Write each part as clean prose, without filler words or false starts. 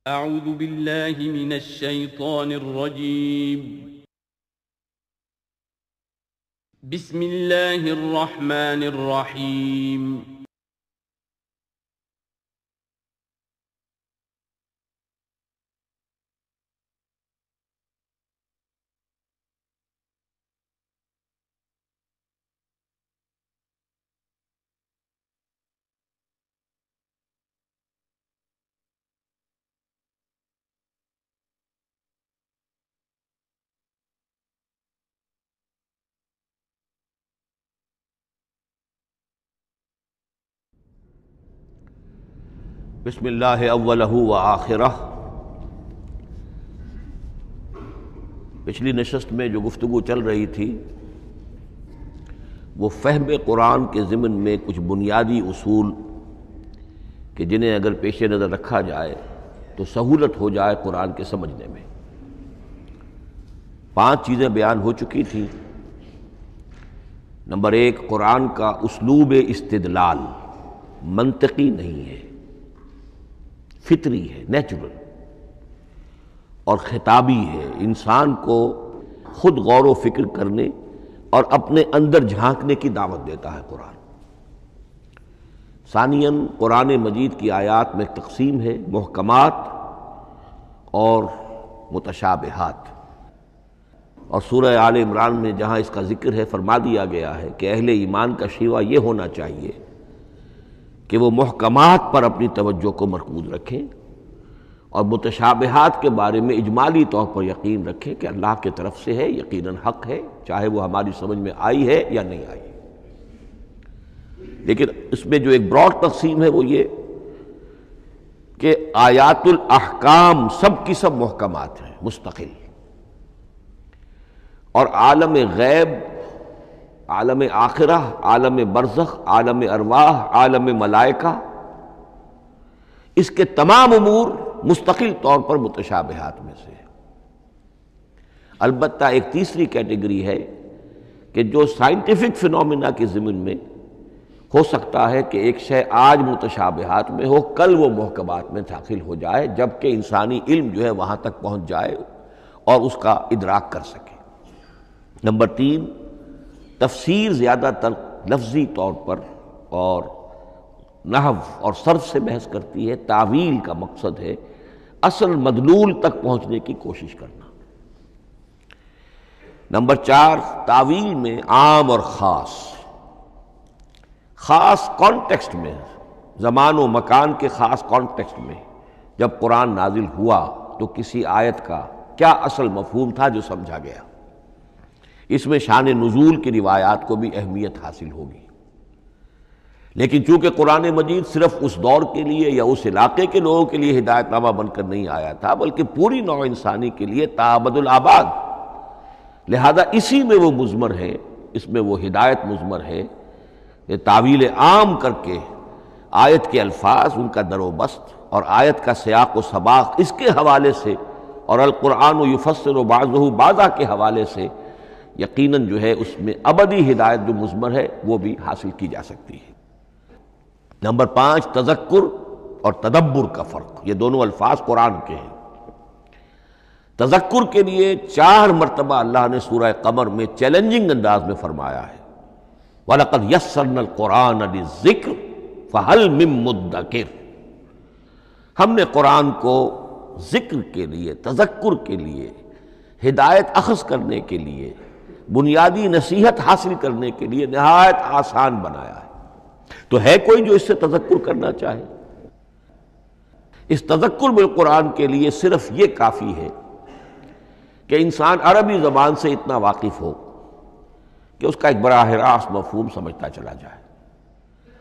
اعوذ باللہ من الشیطان الرجیم بسم اللہ الرحمن الرحیم بسم اللہ اولہ و آخرہ۔ پچھلی نشست میں جو گفتگو چل رہی تھی وہ فہم قرآن کے ضمن میں کچھ بنیادی اصول کہ جنہیں اگر پیش نظر رکھا جائے تو سہولت ہو جائے قرآن کے سمجھنے میں۔ 5 چیزیں بیان ہو چکی تھیں۔ نمبر 1، قرآن کا اسلوب استدلال منطقی نہیں ہے، فطری ہے، نیچرل اور خطابی ہے، انسان کو خود غور و فکر کرنے اور اپنے اندر جھانکنے کی دعوت دیتا ہے قرآن۔ ثانیاً، قرآن مجید کی آیات میں تقسیم ہے محکمات اور متشابہات، اور سورہ آل عمران میں جہاں اس کا ذکر ہے فرما دیا گیا ہے کہ اہل ایمان کا شیوہ یہ ہونا چاہیے کہ وہ محکمات پر اپنی توجہ کو مرکوز رکھیں اور متشابہات کے بارے میں اجمالی طور پر یقین رکھیں کہ اللہ کی طرف سے ہے، یقیناً حق ہے، چاہے وہ ہماری سمجھ میں آئی ہے یا نہیں آئی۔ لیکن اس میں جو ایک براڈ تقسیم ہے وہ یہ کہ آیات الاحکام سب کی سب محکمات ہیں مستقل، اور عالم غیب، عالم آخرہ، عالم برزخ، عالم ارواح، عالم ملائکہ، اس کے تمام امور مستقل طور پر متشابہات میں سے ہے۔ البتہ ایک تیسری کیٹیگری ہے کہ جو سائنٹیفک فینومینا کے ضمن میں ہو سکتا ہے کہ ایک شے آج متشابہات میں ہو، کل وہ محکمات میں داخل ہو جائے، جبکہ انسانی علم جو ہے وہاں تک پہنچ جائے اور اس کا ادراک کر سکے۔ نمبر 3، تفسیر زیادہ تر لفظی طور پر اور نحو اور صرف سے بحث کرتی ہے، تعویل کا مقصد ہے اصل مدلول تک پہنچنے کی کوشش کرنا۔ نمبر 4، تعویل میں عام اور خاص، خاص کانٹیکسٹ میں، زمان و مکان کے خاص کانٹیکسٹ میں جب قرآن نازل ہوا تو کسی آیت کا کیا اصل مفہوم تھا جو سمجھا گیا۔ اس میں شان نزول کی روایات کو بھی اہمیت حاصل ہوگی۔ لیکن چونکہ قرآن مجید صرف اس دور کے لیے یا اس علاقے کے لوگوں کے لیے ہدایت نامہ بن کر نہیں آیا تھا، بلکہ پوری نوع انسانی کے لیے تا ابد الآباد، لہذا اسی میں وہ مضمر ہے، اس میں وہ ہدایت مضمر ہے کہ تعویل عام کر کے آیت کے الفاظ، ان کا در و بست اور آیت کا سیاق و سباق اس کے حوالے سے، اور القرآن یفسر بعضہ بعضا کے حوالے سے یقیناً جو ہے اس میں ابدی ہدایت جو مضمر ہے وہ بھی حاصل کی جا سکتی ہے۔ نمبر 5، تذکر اور تدبر کا فرق، یہ دونوں الفاظ قرآن کے ہیں۔ تذکر کے لیے 4 مرتبہ اللہ نے سورہ قمر میں چیلنجنگ انداز میں فرمایا ہے وَلَقَدْ يَسَّرْنَا الْقُرْآنَ لِلذِّكْرِ فَهَلْ مِن مُّدَّكِرٍ، ہم نے قرآن کو ذکر کے لیے، تذکر کے لیے، ہدایت اخذ کرنے کے لیے، بنیادی نصیحت حاصل کرنے کے لیے نہایت آسان بنایا ہے۔ تو ہے کوئی جو اس سے تذکر کرنا چاہے؟ اس تذکر بالقرآن کے لیے صرف یہ کافی ہے کہ انسان عربی زبان سے اتنا واقف ہو کہ اس کا ایک براہ راست مفہوم سمجھتا چلا جائے،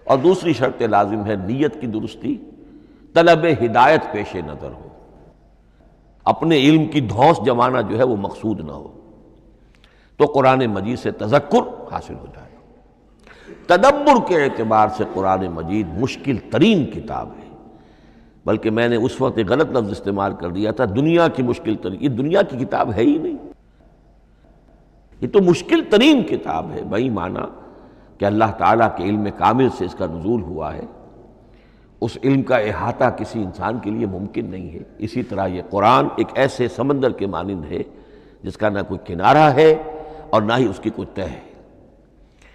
اور دوسری شرط لازم ہے نیت کی درستی، طلب ہدایت پیش نظر ہو، اپنے علم کی دھونس جمانا جو ہے وہ مقصود نہ ہو، تو قرآن مجید سے تذکر حاصل ہو جائے۔ تدبر کے اعتبار سے قرآن مجید مشکل ترین کتاب ہے، بلکہ میں نے اس وقت ایک غلط لفظ استعمال کر دیا تھا، دنیا کی مشکل ترین، یہ دنیا کی کتاب ہے ہی نہیں، یہ تو مشکل ترین کتاب ہے، بہی معنی کہ اللہ تعالیٰ کے علم کامل سے اس کا نزول ہوا ہے، اس علم کا احاطہ کسی انسان کے لیے ممکن نہیں ہے۔ اسی طرح یہ قرآن ایک ایسے سمندر کے مانند ہے جس کا نہ کوئی کنارہ ہے اور نہ ہی اس کی کوئی تہہ ہے۔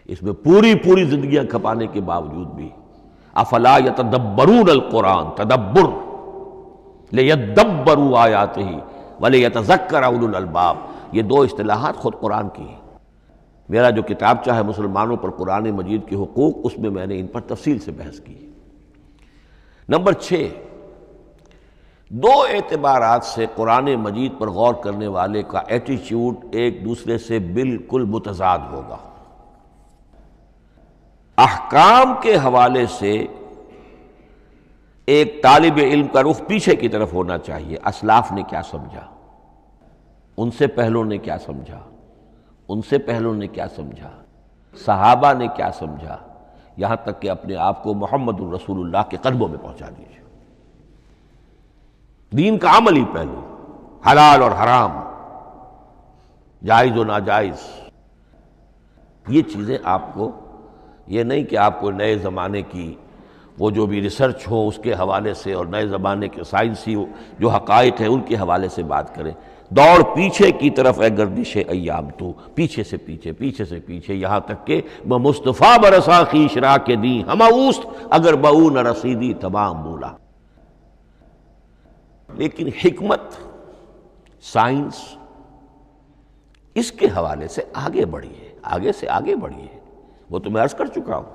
اس میں پوری زندگیاں کھپانے کے باوجود بھی افلا یتدبرون القرآن، تدبر، لیدبروا آیاتہ ولیتذکر اولو الالباب، یہ دو اصطلاحات خود قرآن کی ہیں۔ میرا جو کتابچہ ہے مسلمانوں پر قرآن مجید کے حقوق، اس میں میں نے ان پر تفصیل سے بحث کی ہے۔ نمبر 6، دو اعتبارات سے قرآن مجید پر غور کرنے والے کا ایٹیچیوڈ ایک دوسرے سے بالکل متضاد ہوگا۔ احکام کے حوالے سے ایک طالب علم کا رخ پیچھے کی طرف ہونا چاہیے، اسلاف نے کیا سمجھا، ان سے پہلوں نے کیا سمجھا، ان سے پہلوں نے کیا سمجھا، صحابہ نے کیا سمجھا، یہاں تک کہ اپنے آپ کو محمد الرسول اللہ کے قدموں میں پہنچا دیجیے۔ دین کا عملی پہلو، حلال اور حرام، جائز و ناجائز، یہ چیزیں آپ کو، یہ نہیں کہ آپ کو نئے زمانے کی وہ جو بھی ریسرچ ہو اس کے حوالے سے اور نئے زمانے کے سائنسی جو حقائق ہیں ان کے حوالے سے بات کریں۔ دوڑ پیچھے کی طرف ہے گردش ایام تو، پیچھے سے پیچھے یہاں تک کہ مصطفیٰ برسا خیش را کے دی ہم اوست اگر بہو نہ رسیدی تمام بولا۔ لیکن حکمت، سائنس، اس کے حوالے سے آگے بڑھی ہے، آگے سے آگے بڑھی ہے۔ وہ تو میں عرض کر چکا ہوں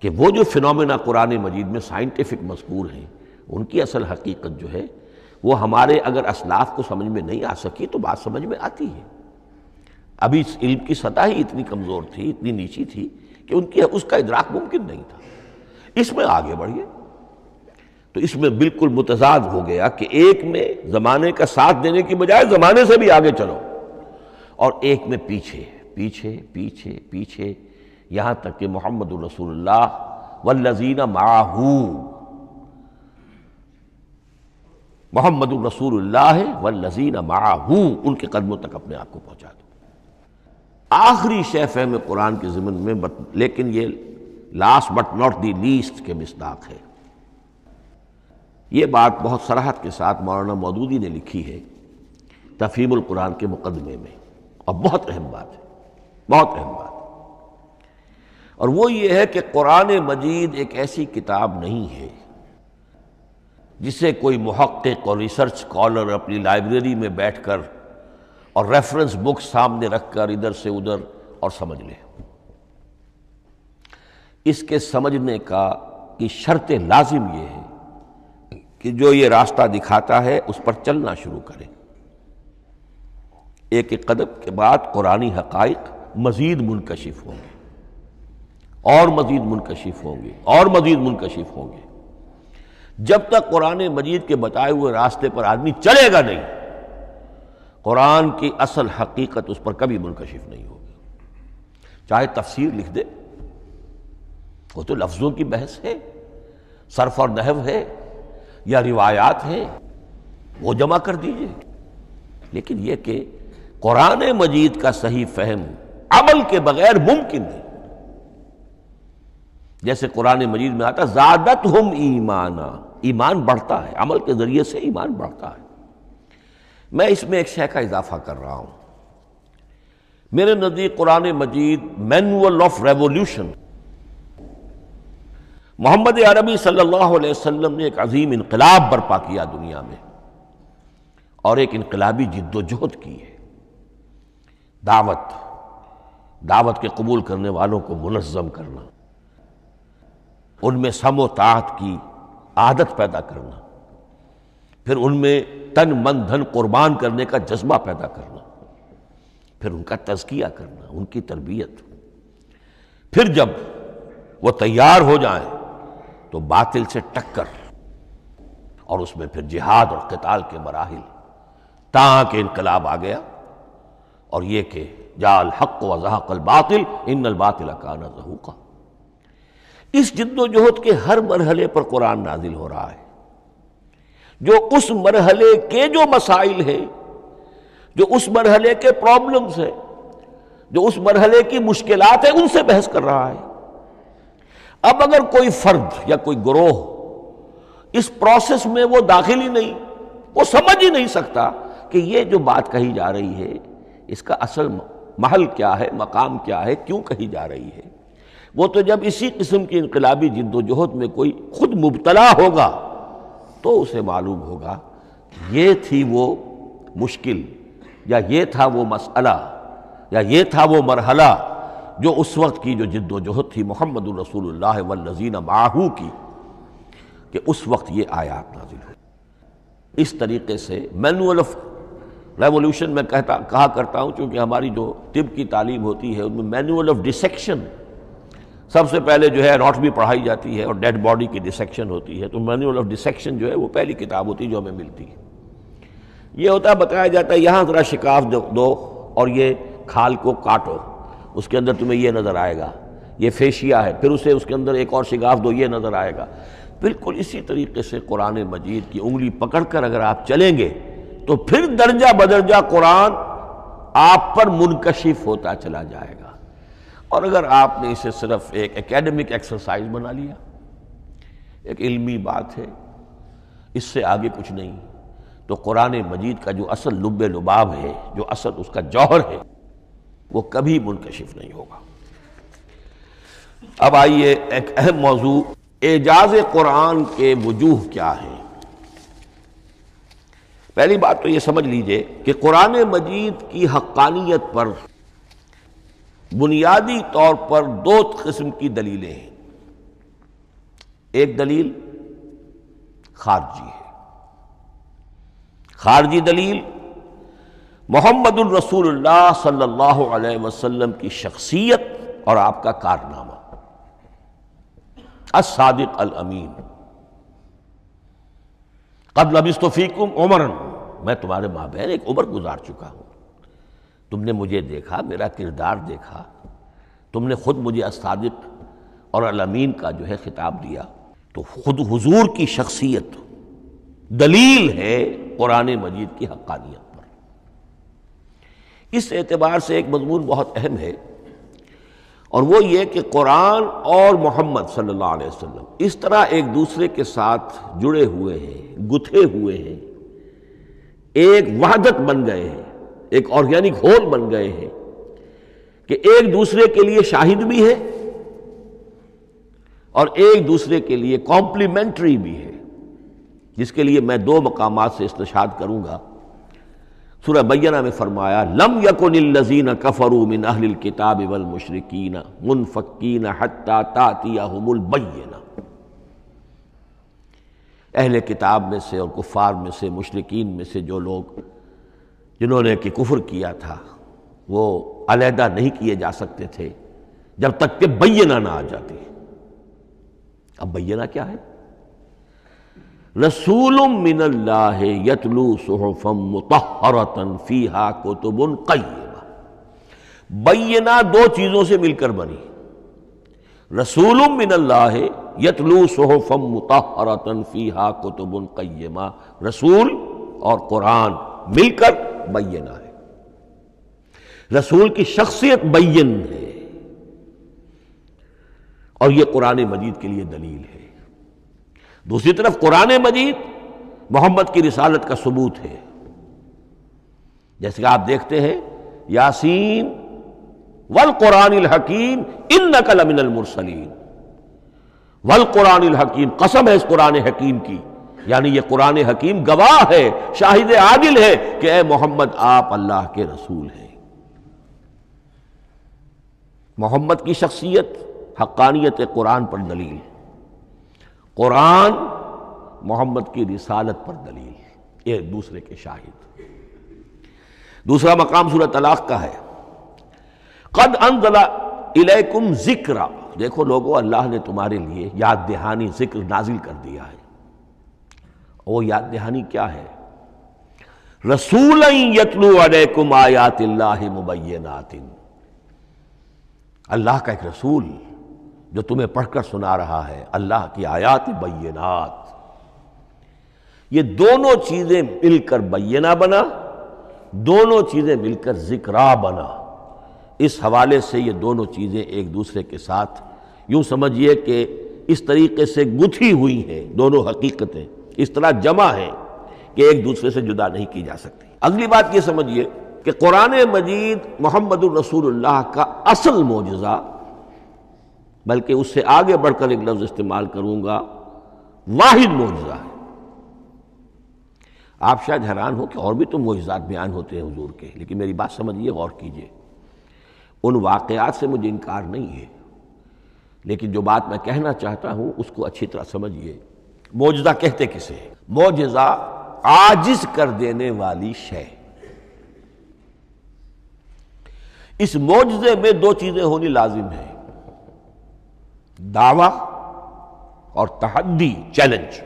کہ وہ جو فینومینا قرآن مجید میں سائنٹیفک مذکور ہیں، ان کی اصل حقیقت جو ہے وہ ہمارے اگر اسلاف کو سمجھ میں نہیں آ سکی تو بات سمجھ میں آتی ہے۔ ابھی اس علم کی سطح ہی اتنی کمزور تھی، اتنی نیچی تھی کہ ان کی اس کا ادراک ممکن نہیں تھا۔ اس میں آگے بڑھیے تو اس میں بالکل متضاد ہو گیا کہ ایک میں زمانے کا ساتھ دینے کی بجائے زمانے سے بھی آگے چلو، اور ایک میں پیچھے پیچھے پیچھے پیچھے، یہاں تک کہ محمد الرسول اللہ والذین معہ، محمد الرسول اللہ والذین معہ، ان کے قدموں تک اپنے آپ کو پہنچا دو۔ آخری شے فہم قرآن کے ضمن میں، لیکن یہ last but not the least کے مصداق ہے۔ یہ بات بہت صراحت کے ساتھ مولانا مودودی نے لکھی ہے تفہیم القرآن کے مقدمے میں، اور بہت اہم بات ہے، بہت اہم بات ہے، اور وہ یہ ہے کہ قرآن مجید ایک ایسی کتاب نہیں ہے جسے کوئی محقق اور ریسرچ اسکالر اپنی لائبریری میں بیٹھ کر اور ریفرنس بک سامنے رکھ کر ادھر سے ادھر اور سمجھ لے۔ اس کے سمجھنے کی شرط لازم یہ ہے کہ جو یہ راستہ دکھاتا ہے اس پر چلنا شروع کرے۔ ایک ایک قدم کے بعد قرآنی حقائق مزید منکشف ہوں گے، اور مزید منکشف ہوں گے، اور مزید منکشف ہوں گے۔ جب تک قرآن مجید کے بتائے ہوئے راستے پر آدمی چلے گا نہیں، قرآن کی اصل حقیقت اس پر کبھی منکشف نہیں ہوگی۔ چاہے تفسیر لکھ دے، وہ تو لفظوں کی بحث ہے، صرف اور نحو ہے، یا روایات ہیں، وہ جمع کر دیجئے۔ لیکن یہ کہ قرآن مجید کا صحیح فہم عمل کے بغیر ممکن نہیں۔ جیسے قرآن مجید میں آتا زادتہم ایمانا، ایمان بڑھتا ہے، عمل کے ذریعے سے ایمان بڑھتا ہے۔ میں اس میں ایک شے کا اضافہ کر رہا ہوں۔ میرے نزدیک قرآن مجید مینول آف ریولوشن، محمد عربی صلی اللہ علیہ وسلم نے ایک عظیم انقلاب برپا کیا دنیا میں، اور ایک انقلابی جد و جہد کی ہے۔ دعوت کے قبول کرنے والوں کو منظم کرنا، ان میں سم و طاعت کی عادت پیدا کرنا، پھر ان میں تن من دھن قربان کرنے کا جذبہ پیدا کرنا، پھر ان کا تزکیہ کرنا، ان کی تربیت، پھر جب وہ تیار ہو جائیں تو باطل سے ٹکر، اور اس میں پھر جہاد اور قتال کے مراحل، تاکہ انقلاب آ گیا، اور یہ کہ جاء الحق وزہق الباطل ان الباطل کان زہوقا۔ اس جد و جہد کے ہر مرحلے پر قرآن نازل ہو رہا ہے، جو اس مرحلے کے جو مسائل ہیں، جو اس مرحلے کے پرابلمز ہیں، جو اس مرحلے کی مشکلات ہیں، ان سے بحث کر رہا ہے۔ اب اگر کوئی فرد یا کوئی گروہ اس پروسیس میں وہ داخل ہی نہیں، وہ سمجھ ہی نہیں سکتا کہ یہ جو بات کہی جا رہی ہے اس کا اصل محل کیا ہے، مقام کیا ہے، کیوں کہی جا رہی ہے۔ وہ تو جب اسی قسم کی انقلابی جد و جہد میں کوئی خود مبتلا ہوگا تو اسے معلوم ہوگا یہ تھی وہ مشکل، یا یہ تھا وہ مسئلہ، یا یہ تھا وہ مرحلہ جو اس وقت کی جو جد و جہد تھی محمد الرسول اللہ والذین معہ کی، کہ اس وقت یہ آیات نازل ہوئی۔ اس طریقے سے مینول آف ریولوشن میں کہا کرتا ہوں، چونکہ ہماری جو طب کی تعلیم ہوتی ہے ان میں مینول آف ڈسیکشن سب سے پہلے جو ہے اناٹمی پڑھائی جاتی ہے اور ڈیڈ باڈی کی ڈسیکشن ہوتی ہے، تو مینول آف ڈسیکشن جو ہے وہ پہلی کتاب ہوتی ہے جو ہمیں ملتی ہے۔ یہ ہوتا ہے، بتایا جاتا ہے یہاں ذرا شکاف دو اور یہ کھال کو کاٹو، اس کے اندر تمہیں یہ نظر آئے گا، یہ فیشیا ہے، پھر اسے اس کے اندر ایک اور شگاف دو، یہ نظر آئے گا۔ بالکل اسی طریقے سے قرآن مجید کی انگلی پکڑ کر اگر آپ چلیں گے تو پھر درجہ بدرجہ قرآن آپ پر منکشف ہوتا چلا جائے گا۔ اور اگر آپ نے اسے صرف ایک اکیڈمک ایکسرسائز بنا لیا، ایک علمی بات ہے، اس سے آگے کچھ نہیں، تو قرآن مجید کا جو اصل لب لباب ہے، جو اصل اس کا جوہر ہے، وہ کبھی منکشف نہیں ہوگا۔ اب آئیے ایک اہم موضوع، اعجاز قرآن کے وجوہ کیا ہیں۔ پہلی بات تو یہ سمجھ لیجئے کہ قرآن مجید کی حقانیت پر بنیادی طور پر دو قسم کی دلیلیں ہیں۔ ایک دلیل خارجی ہے، خارجی دلیل محمد الرسول اللہ صلی اللہ علیہ وسلم کی شخصیت اور آپ کا کارنامہ، الصادق الامین، قد لبثت فیکم عمرا، میں تمہارے مابین ایک عمر گزار چکا ہوں، تم نے مجھے دیکھا، میرا کردار دیکھا، تم نے خود مجھے الصادق اور الامین کا جو ہے خطاب دیا، تو خود حضور کی شخصیت دلیل ہے قرآن مجید کی حقانیت پر۔ اس اعتبار سے ایک مضمون بہت اہم ہے، اور وہ یہ کہ قرآن اور محمد صلی اللہ علیہ وسلم اس طرح ایک دوسرے کے ساتھ جڑے ہوئے ہیں، گتھے ہوئے ہیں، ایک وحدت بن گئے ہیں، ایک آرگینک ہول بن گئے ہیں، کہ ایک دوسرے کے لیے شاہد بھی ہے اور ایک دوسرے کے لیے کمپلیمنٹری بھی ہے، جس کے لیے میں دو مقامات سے استشہاد کروں گا۔ سورہ بینہ میں فرمایا لم یکن الذین کفروا من اہل الکتاب والمشرکین منفکین حتی تأتیہم البینہ، اہل کتاب میں سے اور کفار میں سے، مشرکین میں سے جو لوگ جنہوں نے کہ کفر کیا تھا، وہ علیحدہ نہیں کیے جا سکتے تھے جب تک کہ بینہ نہ آ جاتی۔ اب بینہ کیا ہے؟ رسول من اللہ یتلو صحفا مطہرۃ فیہا کتب قیمہ، بینہ دو چیزوں سے مل کر بنی، رسول من اللہ یتلو صحفا مطہرۃ فیہا کتب قیمہ، رسول اور قرآن مل کر بینہ ہے، رسول کی شخصیت بین ہے، اور یہ قرآن مجید کے لیے دلیل ہے۔ دوسری طرف قرآن مجید محمد کی رسالت کا ثبوت ہے، جیسے کہ آپ دیکھتے ہیں یاسین والقرآن الحکیم انک لمن المرسلین، والقرآن الحکیم، قسم ہے اس قرآن حکیم کی، یعنی یہ قرآن حکیم گواہ ہے، شاہد عادل ہے کہ اے محمد آپ اللہ کے رسول ہیں۔ محمد کی شخصیت، حقانیت قرآن پر دلیل، قرآن محمد کی رسالت پر دلیل، ایک دوسرے کے شاہد۔ دوسرا مقام سورہ طلاق کا ہے، قد انزل الیکم ذکرا، دیکھو لوگو اللہ نے تمہارے لیے یاد دہانی ذکر نازل کر دیا ہے۔ وہ یاد دہانی کیا ہے؟ رسولا یتلو علیکم آیات اللہ مبینات، اللہ کا ایک رسول جو تمہیں پڑھ کر سنا رہا ہے اللہ کی آیات بینات۔ یہ دونوں چیزیں مل کر بینہ بنا، دونوں چیزیں مل کر ذکرا بنا۔ اس حوالے سے یہ دونوں چیزیں ایک دوسرے کے ساتھ یوں سمجھیے کہ اس طریقے سے گتھی ہوئی ہیں دونوں حقیقتیں، اس طرح جمع ہیں کہ ایک دوسرے سے جدا نہیں کی جا سکتی۔ اگلی بات یہ سمجھیے کہ قرآن مجید محمد الرسول اللہ کا اصل معجزہ، بلکہ اس سے آگے بڑھ کر ایک لفظ استعمال کروں گا، واحد معجزہ ہے۔ آپ شاید حیران ہو کہ اور بھی تو معجزات بیان ہوتے ہیں حضور کے، لیکن میری بات سمجھیے، غور کیجیے، ان واقعات سے مجھے انکار نہیں ہے، لیکن جو بات میں کہنا چاہتا ہوں اس کو اچھی طرح سمجھیے۔ معجزہ کہتے کسے ہیں؟ معجزہ عاجز کر دینے والی شے۔ اس معجزے میں دو چیزیں ہونی لازم ہیں، دعویٰ اور تحدی، چیلنج۔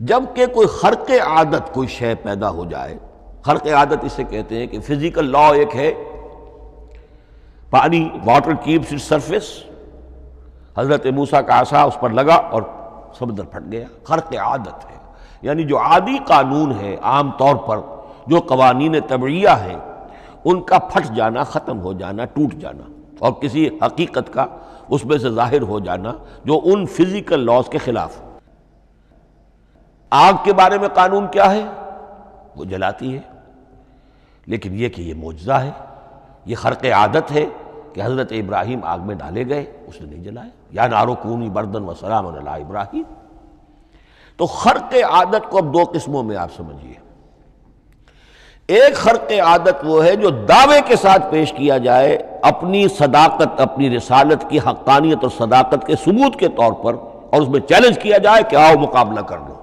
جب کہ کوئی خرق عادت کوئی شے پیدا ہو جائے، خرق عادت اسے کہتے ہیں کہ فزیکل لا ایک ہے، پانی، واٹر کیپس اٹس سرفیس، حضرت موسیٰ کا عصا اس پر لگا اور سمندر پھٹ گیا، خرق عادت ہے، یعنی جو عادی قانون ہے، عام طور پر جو قوانین طبعیہ ہیں ان کا پھٹ جانا، ختم ہو جانا، ٹوٹ جانا، اور کسی حقیقت کا اس میں سے ظاہر ہو جانا جو ان فزیکل لاز کے خلاف۔ آگ کے بارے میں قانون کیا ہے؟ وہ جلاتی ہے، لیکن یہ کہ یہ معجزہ ہے، یہ خرق عادت ہے کہ حضرت ابراہیم آگ میں ڈالے گئے، اس نے نہیں جلایا، یا نارو کونی بردن و سلاما علی ابراہیم۔ تو خرق عادت کو اب دو قسموں میں آپ سمجھیے۔ ایک خرق عادت وہ ہے جو دعوے کے ساتھ پیش کیا جائے، اپنی صداقت، اپنی رسالت کی حقانیت اور صداقت کے ثبوت کے طور پر، اور اس میں چیلنج کیا جائے کہ آؤ مقابلہ کر لو۔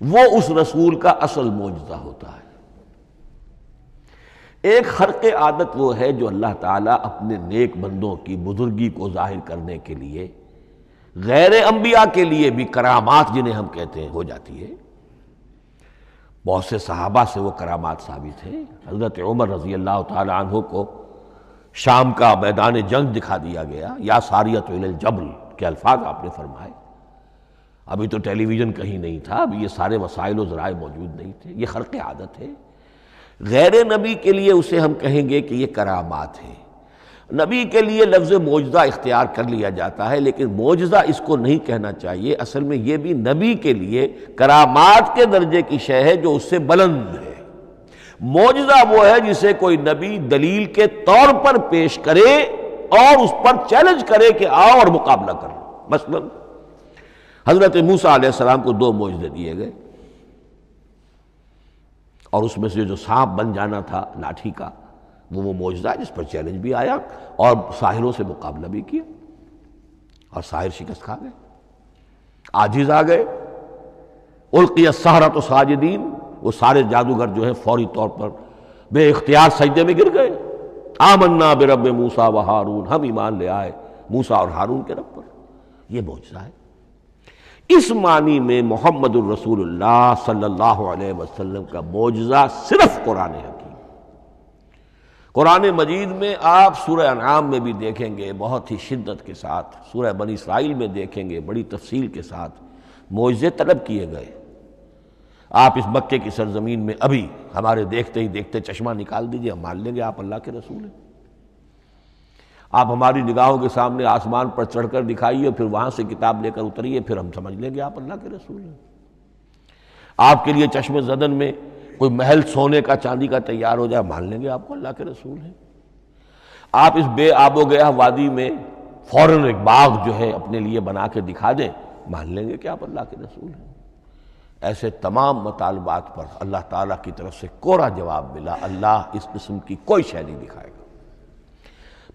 وہ اس رسول کا اصل معجزہ ہوتا ہے۔ ایک خرق عادت وہ ہے جو اللہ تعالیٰ اپنے نیک بندوں کی بزرگی کو ظاہر کرنے کے لیے، غیر انبیاء کے لیے بھی کرامات جنہیں ہم کہتے ہیں ہو جاتی ہے۔ بہت سے صحابہ سے وہ کرامات ثابت ہیں۔ حضرت عمر رضی اللہ تعالی عنہ کو شام کا میدان جنگ دکھا دیا گیا، یا ساریۃ الی الجبل کے الفاظ آپ نے فرمائے۔ ابھی تو ٹیلی ویژن کہیں نہیں تھا، ابھی یہ سارے وسائل و ذرائع موجود نہیں تھے، یہ خرق عادت ہے۔ غیر نبی کے لیے اسے ہم کہیں گے کہ یہ کرامات ہیں۔ نبی کے لیے لفظ معجزہ اختیار کر لیا جاتا ہے، لیکن معجزہ اس کو نہیں کہنا چاہیے، اصل میں یہ بھی نبی کے لیے کرامات کے درجے کی شے ہے جو اس سے بلند ہے۔ معجزہ وہ ہے جسے کوئی نبی دلیل کے طور پر پیش کرے اور اس پر چیلنج کرے کہ آؤ اور مقابلہ کرو۔ مثلا حضرت موسیٰ علیہ السلام کو دو معجزے دیے گئے، اور اس میں سے جو سانپ بن جانا تھا لاٹھی کا، وہ معجزہ ہے جس پر چیلنج بھی آیا اور ساحروں سے مقابلہ بھی کیا، اور ساحر شکست کھا گئے، عاجز آ گئے۔ القی السحرۃ ساجدین، وہ سارے جادوگر جو ہیں فوری طور پر بے اختیار سجدے میں گر گئے۔ آمنا برب موسیٰ و ہارون، ہم ایمان لے آئے موسیٰ اور ہارون کے رب پر۔ یہ معجزہ ہے۔ اس معنی میں محمد الرسول اللہ صلی اللہ علیہ وسلم کا معجزہ صرف قرآن حکیم۔ قرآن مجید میں آپ سورہ انعام میں بھی دیکھیں گے بہت ہی شدت کے ساتھ، سورہ بنی اسرائیل میں دیکھیں گے بڑی تفصیل کے ساتھ معجزے طلب کیے گئے۔ آپ اس مکے کی سرزمین میں ابھی ہمارے دیکھتے ہی دیکھتے چشمہ نکال دیجئے، ہم مان لیں گے آپ اللہ کے رسول ہیں۔ آپ ہماری نگاہوں کے سامنے آسمان پر چڑھ کر دکھائیے، پھر وہاں سے کتاب لے کر اتریے، پھر ہم سمجھ لیں گے آپ اللہ کے رسول ہیں۔ آپ کے لیے چشم زدن میں کوئی محل سونے کا چاندی کا تیار ہو جائے، مان لیں گے آپ کو اللہ کے رسول ہیں۔ آپ اس بے آب و گیا وادی میں فوراً ایک باغ جو ہے اپنے لیے بنا کے دکھا دیں، مان لیں گے کہ آپ اللہ کے رسول ہیں۔ ایسے تمام مطالبات پر اللہ تعالیٰ کی طرف سے کوڑا جواب ملا، اللہ اس قسم کی کوئی شے نہیں دکھائے گا۔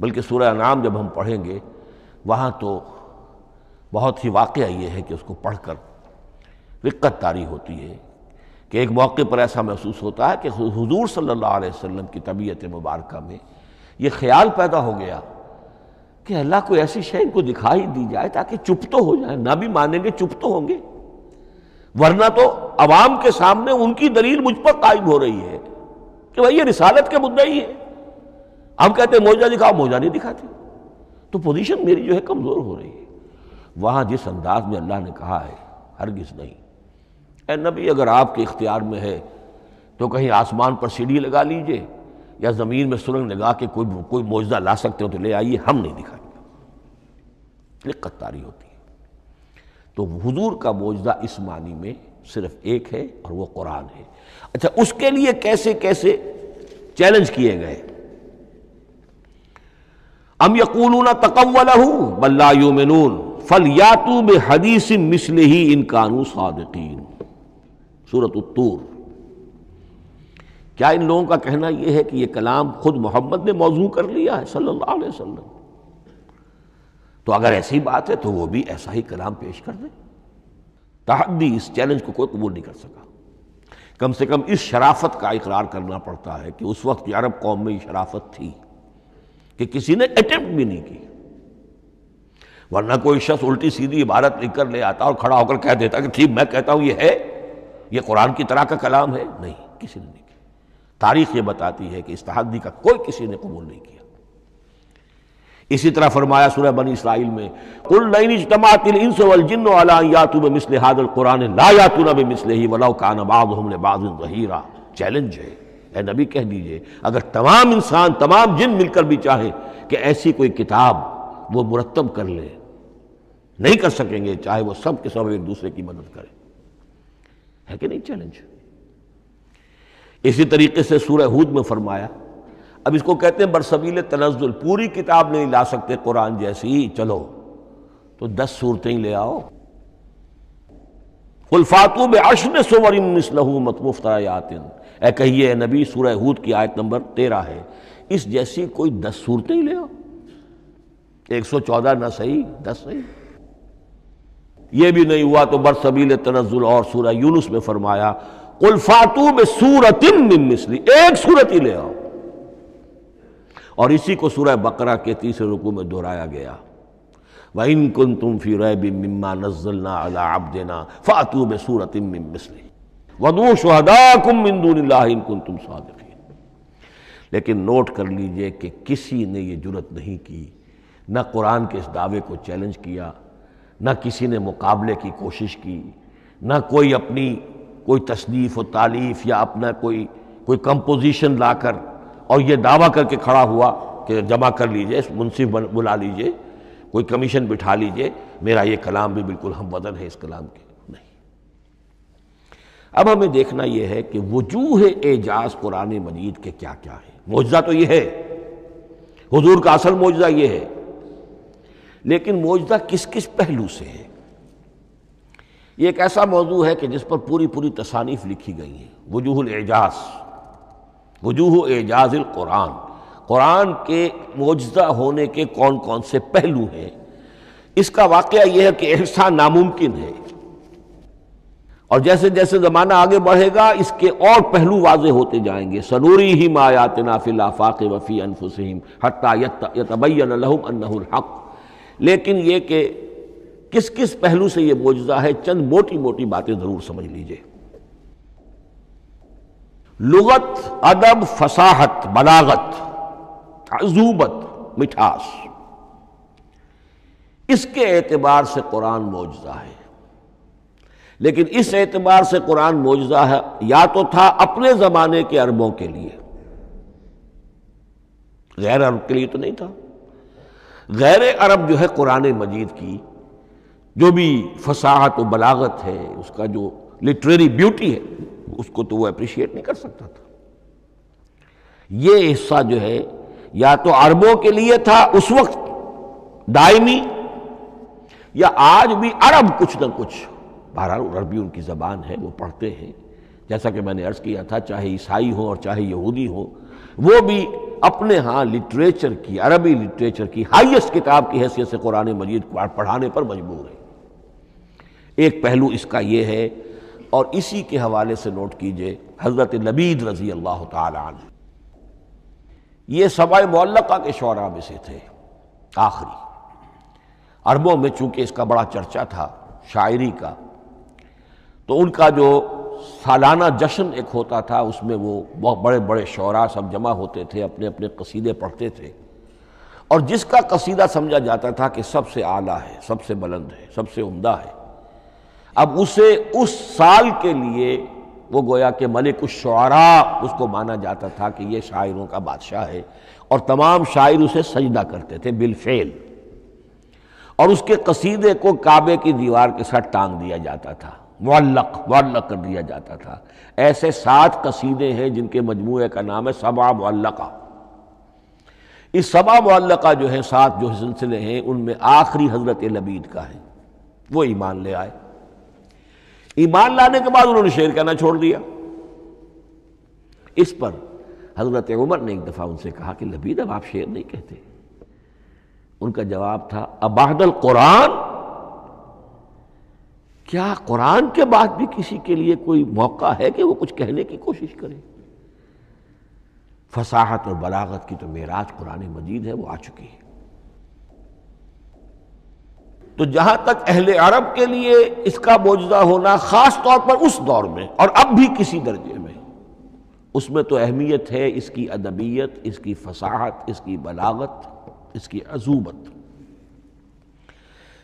بلکہ سورہ انعام جب ہم پڑھیں گے وہاں تو بہت ہی واقعہ یہ ہے کہ اس کو پڑھ کر رقت طاری ہوتی ہے کہ ایک موقع پر ایسا محسوس ہوتا ہے کہ حضور صلی اللہ علیہ وسلم کی طبیعت مبارکہ میں یہ خیال پیدا ہو گیا کہ اللہ کو ایسی شے ان کو دکھائی دی جائے تاکہ چپ تو ہو جائیں، نہ بھی مانیں گے چپ تو ہوں گے، ورنہ تو عوام کے سامنے ان کی دلیل مجھ پر قائم ہو رہی ہے کہ بھائی یہ رسالت کے مدعی ہے، ہم کہتے ہیں معجزہ دکھاؤ، معجزہ نہیں دکھاتے، تو پوزیشن میری جو ہے کمزور ہو رہی ہے۔ وہاں جس انداز میں اللہ نے کہا ہے، ہرگز نہیں، اے نبی اگر آپ کے اختیار میں ہے تو کہیں آسمان پر سیڑھی لگا لیجئے یا زمین میں سرنگ لگا کے کوئی معجزہ لا سکتے ہو تو لے آئیے، ہم نہیں دکھائیں گے۔ رقت طاری ہوتی ہے۔ تو حضور کا معجزہ اس معنی میں صرف ایک ہے اور وہ قرآن ہے۔ اچھا، اس کے لیے کیسے کیسے چیلنج کیے گئے؟ ام یقولون تقولہ بل لا یؤمنون فلیاتوا بحدیث مثلہ ان کانوا صادقین، سورۃ الطور۔ کیا ان لوگوں کا کہنا یہ ہے کہ یہ کلام خود محمد نے موضوع کر لیا ہے صلی اللہ علیہ وسلم؟ تو اگر ایسی بات ہے تو وہ بھی ایسا ہی کلام پیش کر دیں۔ تحدی، اس چیلنج کو کوئی قبول نہیں کر سکا۔ کم سے کم اس شرافت کا اقرار کرنا پڑتا ہے کہ اس وقت عرب قوم میں یہ شرافت تھی کہ کسی نے اٹیمپٹ بھی نہیں کی، ورنہ کوئی شخص الٹی سیدھی عبارت لکھ کر لے آتا اور کھڑا ہو کر کہہ دیتا کہ ٹھیک میں کہتا ہوں یہ ہے، یہ قرآن کی طرح کا کلام ہے۔ نہیں، کسی نے نہیں کیا۔ تاریخ یہ بتاتی ہے کہ اس تحدی کا کوئی کسی نے قبول نہیں کیا۔ اسی طرح فرمایا سورہ بنی اسرائیل میں قُلْ لَئِنِ اجْتَمَعَتِ الْإِنسُ وَالْجِنُّ عَلَىٰ أَن يَأْتُوا بِمِثْلِ هَٰذَا الْقُرْآنِ لَا يَأْتُونَ بِمِثْلِهِ وَلَوْ كَانَ بَعْضُهُمْ لِبَعْضٍ ظَهِيرًا۔ چیلنج ہے، اے نبی کہہ دیجئے اگر تمام انسان، تمام جن مل کر بھی چاہیں کہ ایسی کوئی کتاب وہ مرتب کر لے، نہیں کر سکیں گے، چاہے وہ سب کے سب ایک دوسرے کی مدد کریں۔ ہے کہ نہیں چیلنج؟ اسی طریقے سے سورہ ہود میں فرمایا، اب اس کو کہتے ہیں برسبیل تنزل، پوری کتاب نہیں لا سکتے قرآن جیسی، چلو تو 10 سورتیں لے آؤ۔ قُلْ فَاتُوا بِعَشْرِ سُوَرٍ مِثْلَهُ مُفْتَرَيَاتٍ، اے کہیے اے نبی، سورہ ہود کی آیت نمبر 13 ہے، اس جیسی کوئی 10 سورتیں لے آؤ۔ 114 نہ صحیح، 10 صحیح۔ یہ بھی نہیں ہوا تو برسبیل تنزل اور سورہ یونس میں فرمایا قُلْ فَاتُوا بِسُورَةٍ مِّن مِّثْلِهِ، ایک سورت ہی لے آؤ۔ اور اسی کو سورہ بقرہ کے 30 رکوع میں دہرایا گیا، وَإِن كُنتُمْ فِي رَيْبٍ مِّمَّا نَزَّلْنَا عَلَىٰ عَبْدِنَا فَأْتُوا بِسُورَةٍ مِّن مِّثْلِهِ وَادْعُوا شُهَدَاءَكُم مِّن دُونِ اللَّهِ إِن كُنتُمْ صَادِقِينَ۔ لیکن نوٹ کر لیجئے کہ کسی نے یہ جرأت نہیں کی، نہ قرآن کے اس دعوے کو چیلنج کیا، نہ کسی نے مقابلے کی کوشش کی، نہ کوئی اپنی کوئی تصنیف و تالیف یا اپنا کوئی کمپوزیشن لا کر اور یہ دعویٰ کر کے کھڑا ہوا کہ جمع کر لیجئے، منصف بلا لیجئے، کوئی کمیشن بٹھا لیجئے، میرا یہ کلام بھی بالکل ہم وزن ہے اس کلام کے، نہیں۔ اب ہمیں دیکھنا یہ ہے کہ وجوہ اعجاز قرآن مجید کے کیا کیا ہیں۔ معجزہ تو یہ ہے، حضور کا اصل معجزہ یہ ہے، لیکن معجزہ کس کس پہلو سے ہے؟ یہ ایک ایسا موضوع ہے کہ جس پر پوری تصانیف لکھی گئی ہیں۔ وجوہ الاعجاز، وجوہ اعجاز القرآن، قرآن کے معجزہ ہونے کے کون کون سے پہلو ہیں۔ اس کا واقعہ یہ ہے کہ احسان ناممکن ہے، اور جیسے جیسے زمانہ آگے بڑھے گا اس کے اور پہلو واضح ہوتے جائیں گے۔ سنوریہم آیاتنا فی الآفاق وفی انفسہم حتی یتبین لہم انہ الحق۔ لیکن یہ کہ کس کس پہلو سے یہ معجزہ ہے، چند موٹی باتیں ضرور سمجھ لیجئے۔ لغت، ادب، فصاحت، بلاغت، عذوبت، مٹھاس، اس کے اعتبار سے قرآن معجزہ ہے۔ لیکن اس اعتبار سے قرآن معجزہ ہے یا تو تھا اپنے زمانے کے عربوں کے لیے، غیر عرب کے لیے تو نہیں تھا۔ غیر عرب جو ہے قرآن مجید کی جو بھی فصاحت و بلاغت ہے، اس کا جو لٹریری بیوٹی ہے، اس کو تو وہ اپریشیٹ نہیں کر سکتا تھا۔ یہ حصہ جو ہے یا تو عربوں کے لیے تھا اس وقت دائمی، یا آج بھی عرب کچھ نہ کچھ، بہرحال عربی ان کی زبان ہے، وہ پڑھتے ہیں، جیسا کہ میں نے عرض کیا تھا، چاہے عیسائی ہوں اور چاہے یہودی ہوں، وہ بھی اپنے ہاں لٹریچر کی، عربی لٹریچر کی ہائیسٹ کتاب کی حیثیت سے قرآن مجید کو پڑھانے پر مجبور ہے۔ ایک پہلو اس کا یہ ہے، اور اسی کے حوالے سے نوٹ کیجئے حضرت لبید رضی اللہ تعالی عنہ، یہ سبع معلقہ کے شعراء میں سے تھے آخری۔ عربوں میں چونکہ اس کا بڑا چرچا تھا شاعری کا، تو ان کا جو سالانہ جشن ایک ہوتا تھا، اس میں وہ بہت بڑے بڑے شعراء سب جمع ہوتے تھے، اپنے اپنے قصیدے پڑھتے تھے، اور جس کا قصیدہ سمجھا جاتا تھا کہ سب سے اعلیٰ ہے، سب سے بلند ہے، سب سے عمدہ ہے، اب اسے اس سال کے لیے وہ گویا کہ ملک الشعراء اس کو مانا جاتا تھا کہ یہ شاعروں کا بادشاہ ہے، اور تمام شاعر اسے سجدہ کرتے تھے بالفعل۔ اور اس کے قصیدے کو کعبے کی دیوار کے ساتھ ٹانگ دیا جاتا تھا، معلق کر دیا جاتا تھا۔ ایسے 7 قصیدے ہیں جن کے مجموعے کا نام ہے 7 معلقہ۔ اس 7 معلقہ جو ہیں، 7 جو سلسلے ہیں، ان میں آخری حضرت لبید کا ہے۔ وہ ایمان لے آئے، ایمان لانے کے بعد انہوں نے شعر کہنا چھوڑ دیا۔ اس پر حضرت عمر نے ایک دفعہ ان سے کہا کہ لبید اب آپ شعر نہیں کہتے۔ ان کا جواب تھا ابعد القرآن، کیا قرآن کے بعد بھی کسی کے لیے کوئی موقع ہے کہ وہ کچھ کہنے کی کوشش کرے؟ فصاحت اور بلاغت کی تو معراج قرآن مجید ہے، وہ آ چکی ہے۔ تو جہاں تک اہل عرب کے لیے اس کا معجزہ ہونا، خاص طور پر اس دور میں اور اب بھی کسی درجے میں، اس میں تو اہمیت ہے اس کی ادبیت، اس کی فصاحت، اس کی بلاغت، اس کی عذوبت۔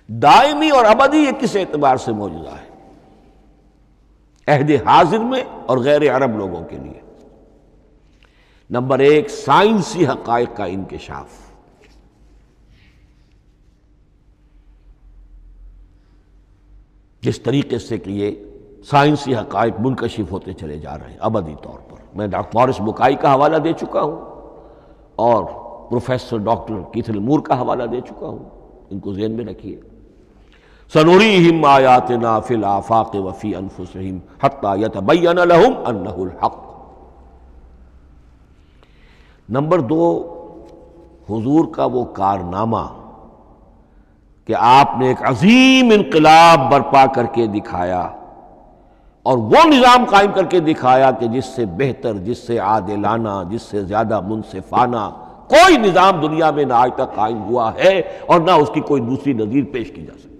دائمی اور ابدی یہ کس اعتبار سے معجزہ ہے عہد حاضر میں اور غیر عرب لوگوں کے لیے؟ نمبر 1، سائنسی حقائق کا انکشاف۔ جس طریقے سے کہ یہ سائنسی حقائق منکشف ہوتے چلے جا رہے ہیں ابدی طور پر۔ میں ڈاکٹر مورس بکائی کا حوالہ دے چکا ہوں اور پروفیسر ڈاکٹر کیتھل مور کا حوالہ دے چکا ہوں، ان کو ذہن میں رکھیے۔ سنریہم آیاتنا فی الآفاق وفی انفسہم حتی یتبین لہم انہ الحق۔ نمبر 2، حضور کا وہ کارنامہ کہ آپ نے ایک عظیم انقلاب برپا کر کے دکھایا اور وہ نظام قائم کر کے دکھایا کہ جس سے بہتر، جس سے عادلانہ، جس سے زیادہ منصفانہ کوئی نظام دنیا میں نہ آج تک قائم ہوا ہے اور نہ اس کی کوئی دوسری نظیر پیش کی جا سکتی۔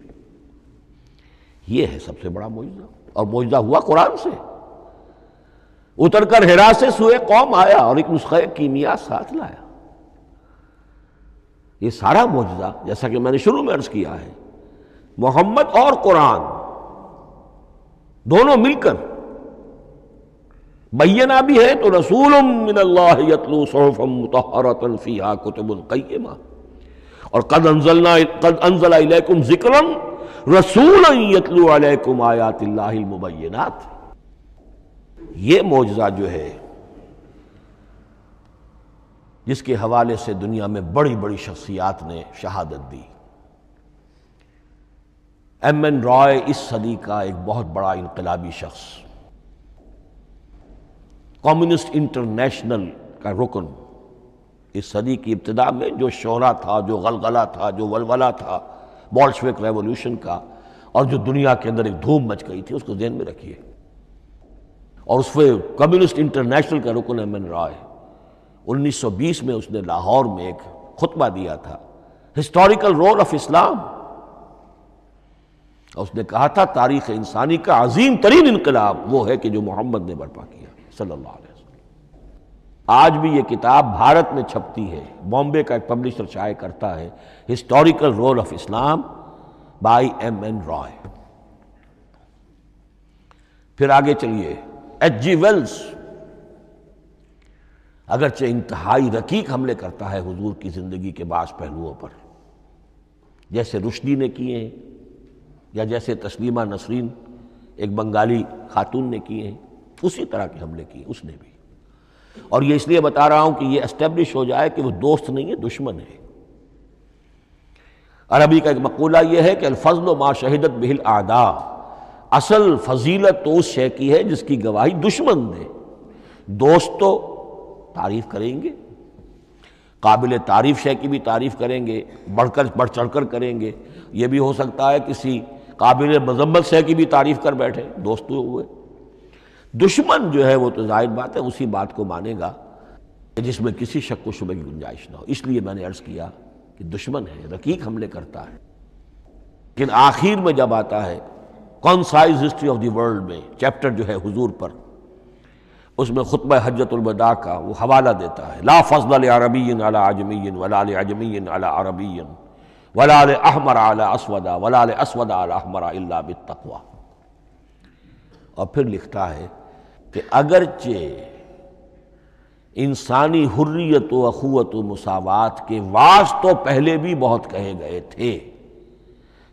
یہ ہے سب سے بڑا معجزہ، اور معجزہ ہوا قرآن سے۔ اتر کر حرا سے سوئے قوم آیا اور ایک نسخہ کیمیا ساتھ لایا۔ یہ سارا معجزہ، جیسا کہ میں نے شروع میں عرض کیا ہے، محمد اور قرآن دونوں مل کر بینہ بھی ہے تو رسول من اللہ یتلو صحفا مطہرۃ فیہا کتب قیمہ، اور قد انزل الیکم ذکرا رسولا یتلو علیکم آیات اللہ المبینات۔ یہ معجزہ جو ہے جس کے حوالے سے دنیا میں بڑی بڑی شخصیات نے شہادت دی۔ ایم این رائے اس صدی کا ایک بہت بڑا انقلابی شخص، کمیونسٹ انٹرنیشنل کا رکن، اس صدی کی ابتدا میں جو شورا تھا، جو غلغلہ تھا، جو ولولہ تھا بولشوک ریولوشن کا، اور جو دنیا کے اندر ایک دھوم مچ گئی تھی، اس کو ذہن میں رکھیے۔ اور اس میں کمیونسٹ انٹرنیشنل کا رکن ایم این رائے 1920 میں اس نے لاہور میں ایک خطبہ دیا تھا، ہسٹوریکل رول آف اسلام، اور اس نے کہا تھا تاریخ انسانی کا عظیم ترین انقلاب وہ ہے کہ جو محمد نے برپا کیا صلی اللہ علیہ وسلم۔ آج بھی یہ کتاب بھارت میں چھپتی ہے، بامبے کا ایک پبلشر شائع کرتا ہے، historical role of Islam by M N Roy. پھر آگے چلیے، ایچ جی ویلز اگرچہ انتہائی رقیق حملے کرتا ہے حضور کی زندگی کے بعض پہلوؤں پر، جیسے رشدی نے کیے ہیں یا جیسے تسلیمہ نسرین ایک بنگالی خاتون نے کیے ہیں، اسی طرح کے حملے کیے اس نے بھی۔ اور یہ اس لیے بتا رہا ہوں کہ یہ اسٹیبلش ہو جائے کہ وہ دوست نہیں ہے، دشمن ہے۔ عربی کا ایک مقولہ یہ ہے کہ الفضل ما شہدت بہ الاعداء، اصل فضیلت تو اس شے کی ہے جس کی گواہی دشمن دے۔ دوست تو تعریف کریں گے، قابل تعریف شے کی بھی تعریف کریں گے، بڑھ چڑھ کر کریں گے۔ یہ بھی ہو سکتا ہے کسی قابل مذمت شے کی بھی تعریف کر بیٹھے، دوست تو ہوئے۔ دشمن جو ہے وہ تو ظاہر بات ہے اسی بات کو مانے گا جس میں کسی شک و شبہ کی گنجائش نہ ہو۔ اس لیے میں نے عرض کیا کہ دشمن ہے، رقیق حملے کرتا ہے، لیکن آخر میں جب آتا ہے concise history of the world میں چیپٹر جو ہے حضور پر، اس میں خطبہ حجۃ الوداع کا وہ حوالہ دیتا ہے، لا فضل لعربی علی عجمی ولا لعجمی علی عربی ولا لاحمر علی اسود ولا لاسود علی احمر الا بالتقوی۔ اور پھر لکھتا ہے کہ اگرچہ انسانی حریت و اخوت و مساوات کے واعظ تو پہلے بھی بہت کہے گئے تھے،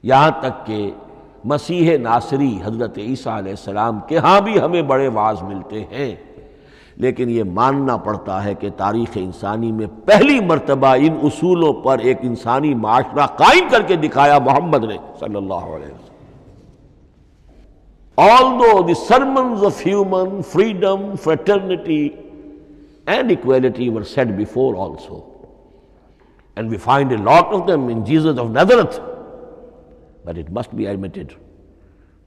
یہاں تک کہ مسیح ناصری حضرت عیسیٰ علیہ السلام کے ہاں بھی ہمیں بڑے واعظ ملتے ہیں، لیکن یہ ماننا پڑتا ہے کہ تاریخ انسانی میں پہلی مرتبہ ان اصولوں پر ایک انسانی معاشرہ قائم کر کے دکھایا محمد نے صلی اللہ علیہ وسلم۔ Although the sermons of human freedom, fraternity and equality were said before also, and we find a lot of them in Jesus of Nazareth, but it must be admitted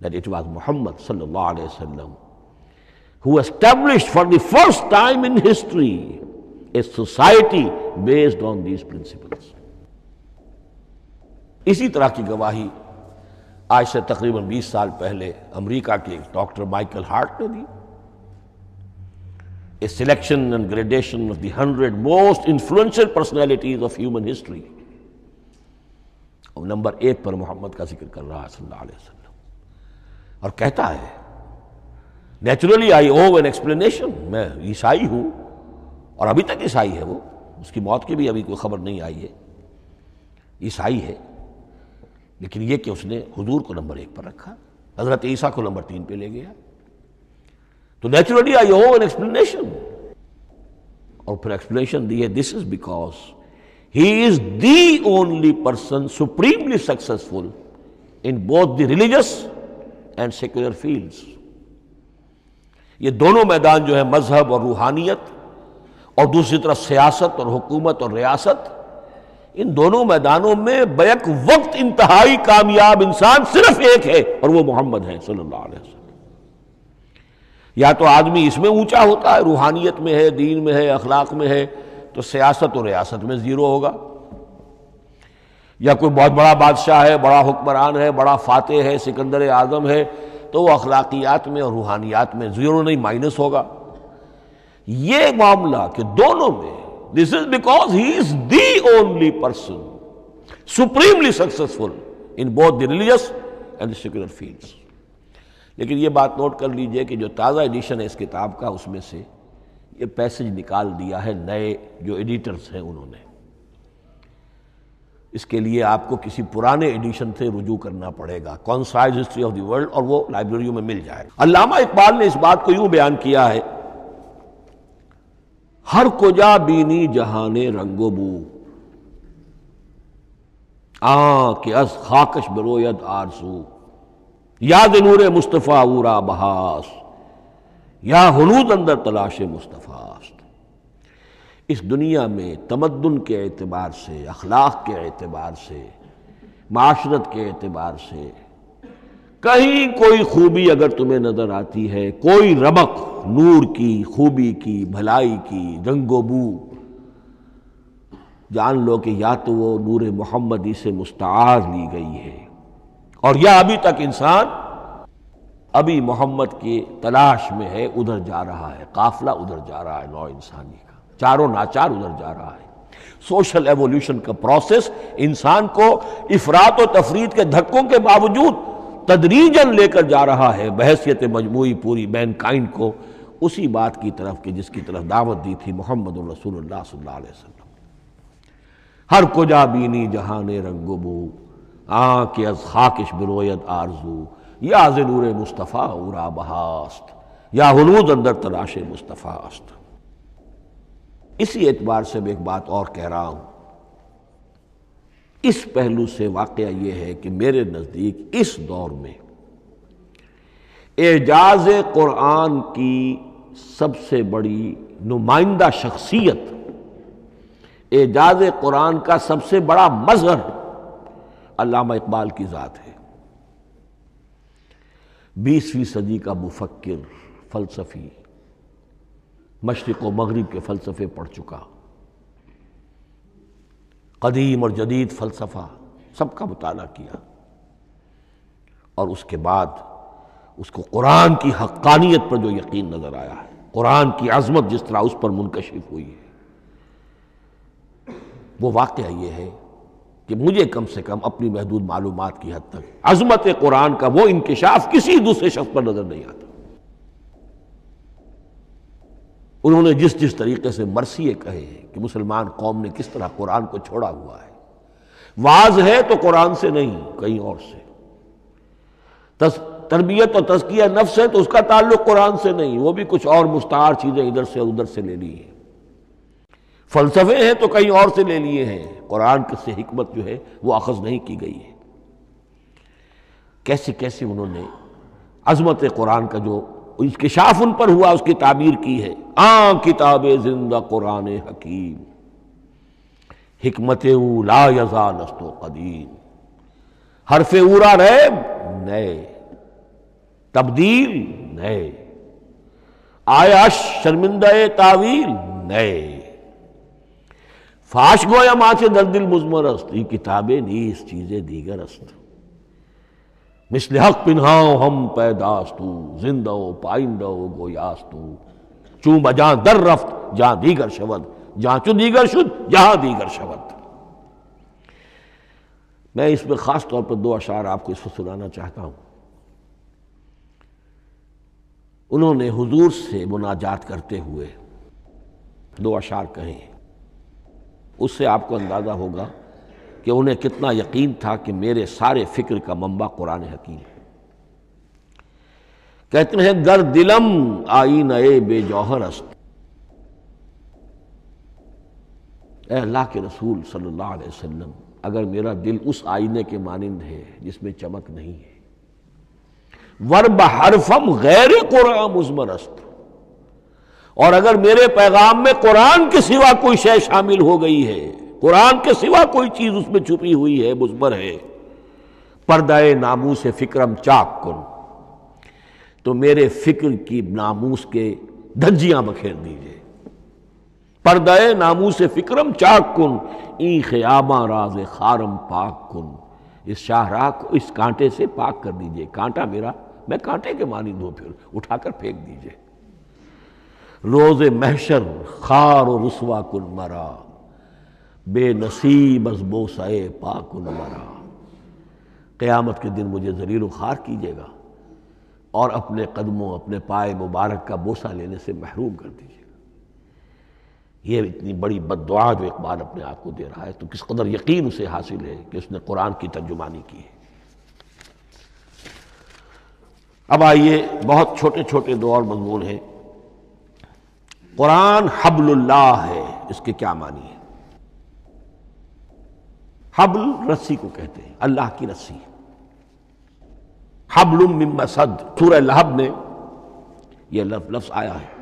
that it was Muhammad sallallahu alaihi wasallam who established for the first time in history a society based on these principles. اسی طرح کی گواہی آج سے تقریباً 20 سال پہلے امریکہ کے ڈاکٹر مائیکل ہارٹ نے دی. A selection and gradation of the 100 most influential personalities of human history. اور نمبر 1 پر محمد کا ذکر کر رہا ہے صلی اللہ علیہ وسلم، اور کہتا ہے naturally I owe an explanation, میں عیسائی ہوں اور ابھی تک عیسائی ہے، وہ اس کی موت کی بھی ابھی کوئی خبر نہیں آئی ہے، عیسائی ہے، لیکن یہ کہ اس نے حضور کو نمبر 1 پر رکھا، حضرت عیسیٰ کو نمبر 3 پہ لے گیا، تو naturally I owe an explanation. اور پھر ایکسپلینیشن دی ہے this is because he is the only person supremely successful in both the religious and secular fields. یہ دونوں میدان جو ہے مذہب اور روحانیت اور دوسری طرف سیاست اور حکومت اور ریاست، ان دونوں میدانوں میں بیک وقت انتہائی کامیاب انسان صرف ایک ہے، اور وہ محمد ہے صلی اللہ علیہ وسلم. یا تو آدمی اس میں اونچا ہوتا ہے، روحانیت میں ہے، دین میں ہے، اخلاق میں ہے، تو سیاست اور ریاست میں زیرو ہوگا، یا کوئی بہت بڑا بادشاہ ہے، بڑا حکمران ہے، بڑا فاتح ہے، سکندر اعظم ہے، تو وہ اخلاقیات میں اور روحانیات میں زیرو نہیں، مائنس ہوگا. یہ معاملہ کہ دونوں میں this is because he is the only person supremely successful in both the religious and the secular fields. لیکن یہ بات نوٹ کر لیجئے کہ جو تازہ ایڈیشن ہے اس کتاب کا، اس میں سے یہ پیسج نکال دیا ہے نئے جو ایڈیٹرز ہیں انہوں نے. اس کے لیے آپ کو کسی پرانے ایڈیشن سے رجوع کرنا پڑے گا، concise history of the world, اور وہ لائبریریوں میں مل جائے گا. علامہ اقبال نے اس بات کو یوں بیان کیا ہے، ہر کجا بینی جہان رنگ و بو، کہ از خاکش بروید آرزو، یاد نور مصطفیٰ اورا بہاس، یا ہنود اندر تلاش مصطفیٰ است. اس دنیا میں تمدن کے اعتبار سے، اخلاق کے اعتبار سے، معاشرت کے اعتبار سے کہیں کوئی خوبی اگر تمہیں نظر آتی ہے، کوئی رمق نور کی، خوبی کی، بھلائی کی، رنگ و بو، جان لو کہ یا تو وہ نور محمدی سے مستعار لی گئی ہے، اور یا ابھی تک انسان ابھی محمد کی تلاش میں ہے، ادھر جا رہا ہے، قافلہ ادھر جا رہا ہے، نوع انسانی کا چاروں ناچار ادھر جا رہا ہے. سوشل ایوولوشن کا پروسیس انسان کو افراط و تفرید کے دھکوں کے باوجود تدریجاً لے کر جا رہا ہے بحیثیت مجموعی پوری مین کائنڈ کو اسی بات کی طرف کہ جس کی طرف دعوت دی تھی محمد رسول اللہ صلی اللہ علیہ وسلم. ہر کجا بینی جہان رنگ و بو، کہ از خاکش بروید آرزو، یا ز نور مصطفیٰ اورا بہاست، یا ہنود اندر تلاش مصطفیٰ است. اسی اعتبار سے میں ایک بات اور کہہ رہا ہوں، اس پہلو سے واقعہ یہ ہے کہ میرے نزدیک اس دور میں اعجاز قرآن کی سب سے بڑی نمائندہ شخصیت، اعجاز قرآن کا سب سے بڑا مظہر علامہ اقبال کی ذات ہے. 20ویں صدی کا مفکر، فلسفی، مشرق و مغرب کے فلسفے پڑھ چکا، قدیم اور جدید فلسفہ سب کا مطالعہ کیا، اور اس کے بعد اس کو قرآن کی حقانیت پر جو یقین نظر آیا ہے، قرآن کی عظمت جس طرح اس پر منکشف ہوئی ہے، وہ واقعہ یہ ہے کہ مجھے کم سے کم اپنی محدود معلومات کی حد تک عظمت قرآن کا وہ انکشاف کسی دوسرے شخص پر نظر نہیں آتا. انہوں نے جس طریقے سے مرثیے کہے ہیں کہ مسلمان قوم نے کس طرح قرآن کو چھوڑا ہوا ہے، واعظ ہے تو قرآن سے نہیں، کہیں اور سے۔ تربیت اور تزکیہ نفس ہے تو اس کا تعلق قرآن سے نہیں، وہ بھی کچھ اور مستعار چیزیں ادھر سے ادھر سے لے لی ہیں۔ فلسفے ہیں تو کہیں اور سے لے لیے ہیں، قرآن سے حکمت جو ہے وہ اخذ نہیں کی گئی ہے۔ کیسے کیسے انہوں نے عظمت قرآن کا جو انکشاف ان پر ہوا اس کی تعبیر کی ہے۔ کتاب زندہ قرآن حکیم، حکمت او لا یزال است و قدیم، حرف اورا ریب نئے، تبدیل نئے، آیا شرمندہ تعویل نئے، فاش گویا ماں سے در دل مضمر است، یہ کتابیں نیز چیزیں دیگر است، مثل حق پنہاؤ ہم پیداستو، زندہ و پائندہ و گویاستو، چون بجاں در رفت جہاں دیگر شود، جہاں چو دیگر شد جہاں دیگر شود۔ میں اس میں خاص طور پر 2 اشعار آپ کو اس وقت سنانا چاہتا ہوں۔ انہوں نے حضور سے مناجات کرتے ہوئے 2 اشعار کہیں، اس سے آپ کو اندازہ ہوگا کہ انہیں کتنا یقین تھا کہ میرے سارے فکر کا منبع قرآن حکیم ہے۔ کہتے ہیں گر دلم آئینہ بے جوہر است، اے اللہ کے رسول صلی اللہ علیہ وسلم، اگر میرا دل اس آئینے کے مانند ہے جس میں چمک نہیں ہے، ورب حرفم غیر قرآن مضمر است، اور اگر میرے پیغام میں قرآن کے سوا کوئی شے شامل ہو گئی ہے، قرآن کے سوا کوئی چیز اس میں چھپی ہوئی ہے، مضمر ہے، پردہ ناموس فکرم چاک کن، تو میرے فکر کی ناموس کے دھجیاں بکھیر دیجئے۔ پردہ ناموس فکرم چاک کن، این خیاباں راز خارم پاک کن، اس شاہراہ کو اس کانٹے سے پاک کر دیجئے، کانٹا میرا، میں کانٹے کے مانند ہوں، پھر اٹھا کر پھینک دیجئے۔ روز محشر خار و رسوا کن مرا، بے نصیب از بوسہ پاک کن مرا، قیامت کے دن مجھے ذلیل و خوار کیجیے گا اور اپنے قدموں، اپنے پائے مبارک کا بوسہ لینے سے محروم کر دیجیے گا۔ یہ اتنی بڑی بد دعا جو اقبال اپنے آپ کو دے رہا ہے، تو کس قدر یقین اسے حاصل ہے کہ اس نے قرآن کی ترجمانی کی ہے۔ اب آئیے، بہت چھوٹے چھوٹے 2 اور مضمون ہیں۔ قرآن حبل اللہ ہے، اس کے کیا معنی ہے؟ حبل رسی کو کہتے ہیں، اللہ کی رسی۔ حبل من مسد، سورہ لہب میں یہ لفظ آیا ہے۔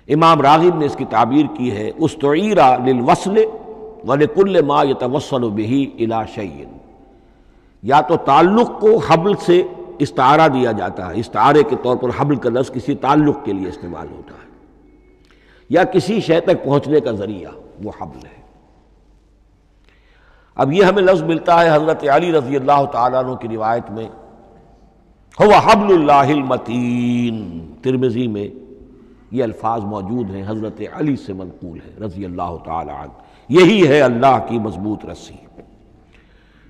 امام راغب نے اس کی تعبیر کی ہے، استعیر للوصل ولکل ما یتوصل به الی شیء، یا تو تعلق کو حبل سے استعارہ دیا جاتا ہے، استعارے کے طور پر حبل کا لفظ کسی تعلق کے لیے استعمال ہوتا ہے، یا کسی شے تک پہنچنے کا ذریعہ، وہ حبل ہے۔ اب یہ ہمیں لفظ ملتا ہے حضرت علی رضی اللہ تعالیٰ عنہ کی روایت میں، هو حبل اللہ المتین، ترمذی میں یہ الفاظ موجود ہیں، حضرت علی سے منقول ہے رضی اللہ تعالی عنہ، یہی ہے اللہ کی مضبوط رسی۔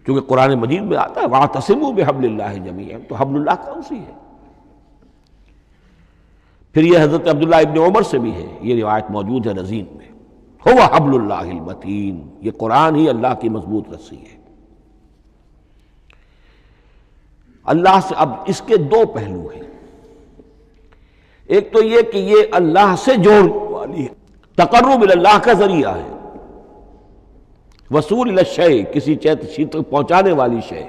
کیونکہ قرآن مجید میں آتا ہے وَاعْتَصِمُوا بِحَبْلِ اللَّهِ جَمِيعًا، تو حبل اللہ کون سی ہے؟ پھر یہ حضرت عبداللہ ابن عمر سے بھی ہے، یہ روایت موجود ہے رزین میں، هو حبل اللہ المتین، یہ قرآن ہی اللہ کی مضبوط رسی ہے۔ اللہ سے اب اس کے 2 پہلو ہیں، ایک تو یہ کہ یہ اللہ سے جوڑنے والی ہے، تقرب اللہ کا ذریعہ ہے، وصول الی الشیء، کسی چیز تک پہنچانے والی شے،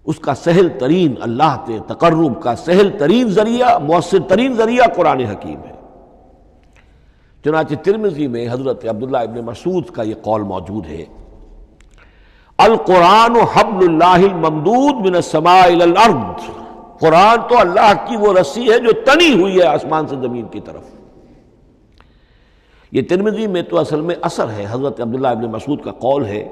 اس کا سہل ترین، اللہ کے تقرب کا سہل ترین ذریعہ، مؤثر ترین ذریعہ قرآن حکیم ہے۔ چنانچہ ترمذی میں حضرت عبداللہ ابن مسعود کا یہ قول موجود ہے، القرآن حبل اللہ الممدود من السماء الی الارض، قرآن تو اللہ کی وہ رسی ہے جو تنی ہوئی ہے آسمان سے زمین کی طرف۔ یہ ترمذی میں تو اصل میں اثر ہے، حضرت عبداللہ ابن مسعود کا قول ہے،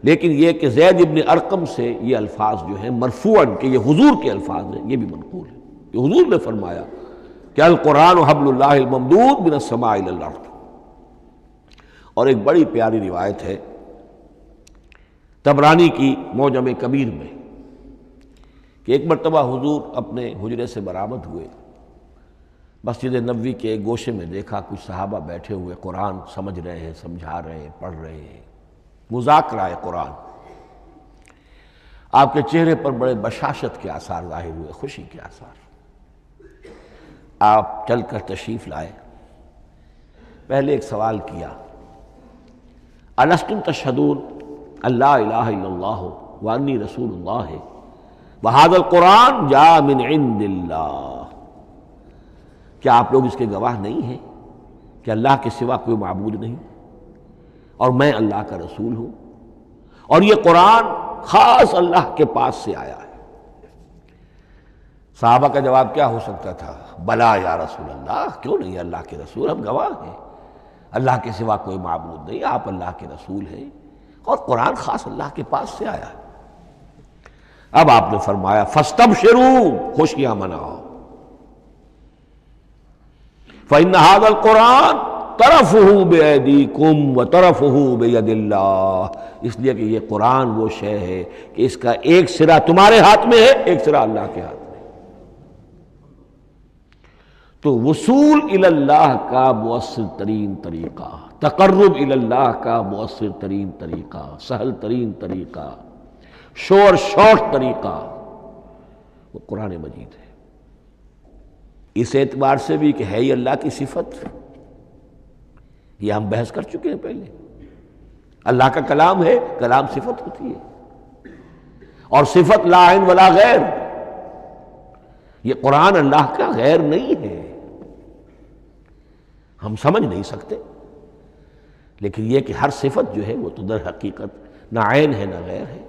لیکن یہ کہ زید ابن ارقم سے یہ الفاظ جو ہیں مرفوعاً کہ یہ حضور کے الفاظ ہیں، یہ بھی منقول ہے کہ حضور نے فرمایا کہ القرآن حبل اللہ الممدود من السماء الی الارض۔ اور ایک بڑی پیاری روایت ہے طبرانی کی معجم کبیر میں کہ ایک مرتبہ حضور اپنے حجرے سے برآمد ہوئے مسجد نبوی کے ایک گوشے میں دیکھا کچھ صحابہ بیٹھے ہوئے قرآن سمجھ رہے ہیں، سمجھا رہے ہیں، پڑھ رہے ہیں، مذاکرہ ہے قرآن۔ آپ کے چہرے پر بڑے بشاشت کے آثار ظاہر ہوئے، خوشی کے آثار۔ آپ چل کر تشریف لائے، پہلے ایک سوال کیا، الستم تشہدون اللہ الہ الا اللہ وانی رسول اللہ وہذا القرآن جاء من عند اللہ، کیا آپ لوگ اس کے گواہ نہیں ہیں کہ اللہ کے سوا کوئی معبود نہیں اور میں اللہ کا رسول ہوں، اور یہ قرآن خاص اللہ کے پاس سے آیا ہے؟ صحابہ کا جواب کیا ہو سکتا تھا؟ بلا یا رسول اللہ، کیوں نہیں اللہ کے رسول، ہم گواہ ہیں، اللہ کے سوا کوئی معبود نہیں، آپ اللہ کے رسول ہیں اور قرآن خاص اللہ کے پاس سے آیا ہے۔ اب آپ نے فرمایا فاستبشروا، خوشیاں مناؤ، فإن هذا القرآن طرفه بأيديكم وطرفه بيد اللہ، اس لیے کہ یہ قرآن وہ شے ہے کہ اس کا ایک سرا تمہارے ہاتھ میں ہے، ایک سرا اللہ کے ہاتھ میں۔ تو وصول الی اللہ کا مؤثر ترین طریقہ، تقرب الی اللہ کا مؤثر ترین طریقہ، سہل ترین طریقہ، شور شارٹ طریقہ وہ قرآن مجید ہے۔ اس اعتبار سے بھی کہ ہے ہی اللہ کی صفت، یہ ہم بحث کر چکے ہیں پہلے، اللہ کا کلام ہے، کلام صفت ہوتی ہے، اور صفت لا عین ولا غیر، یہ قرآن اللہ کا غیر نہیں ہے، ہم سمجھ نہیں سکتے، لیکن یہ کہ ہر صفت جو ہے وہ تو در حقیقت نہ عین ہے نہ غیر ہے۔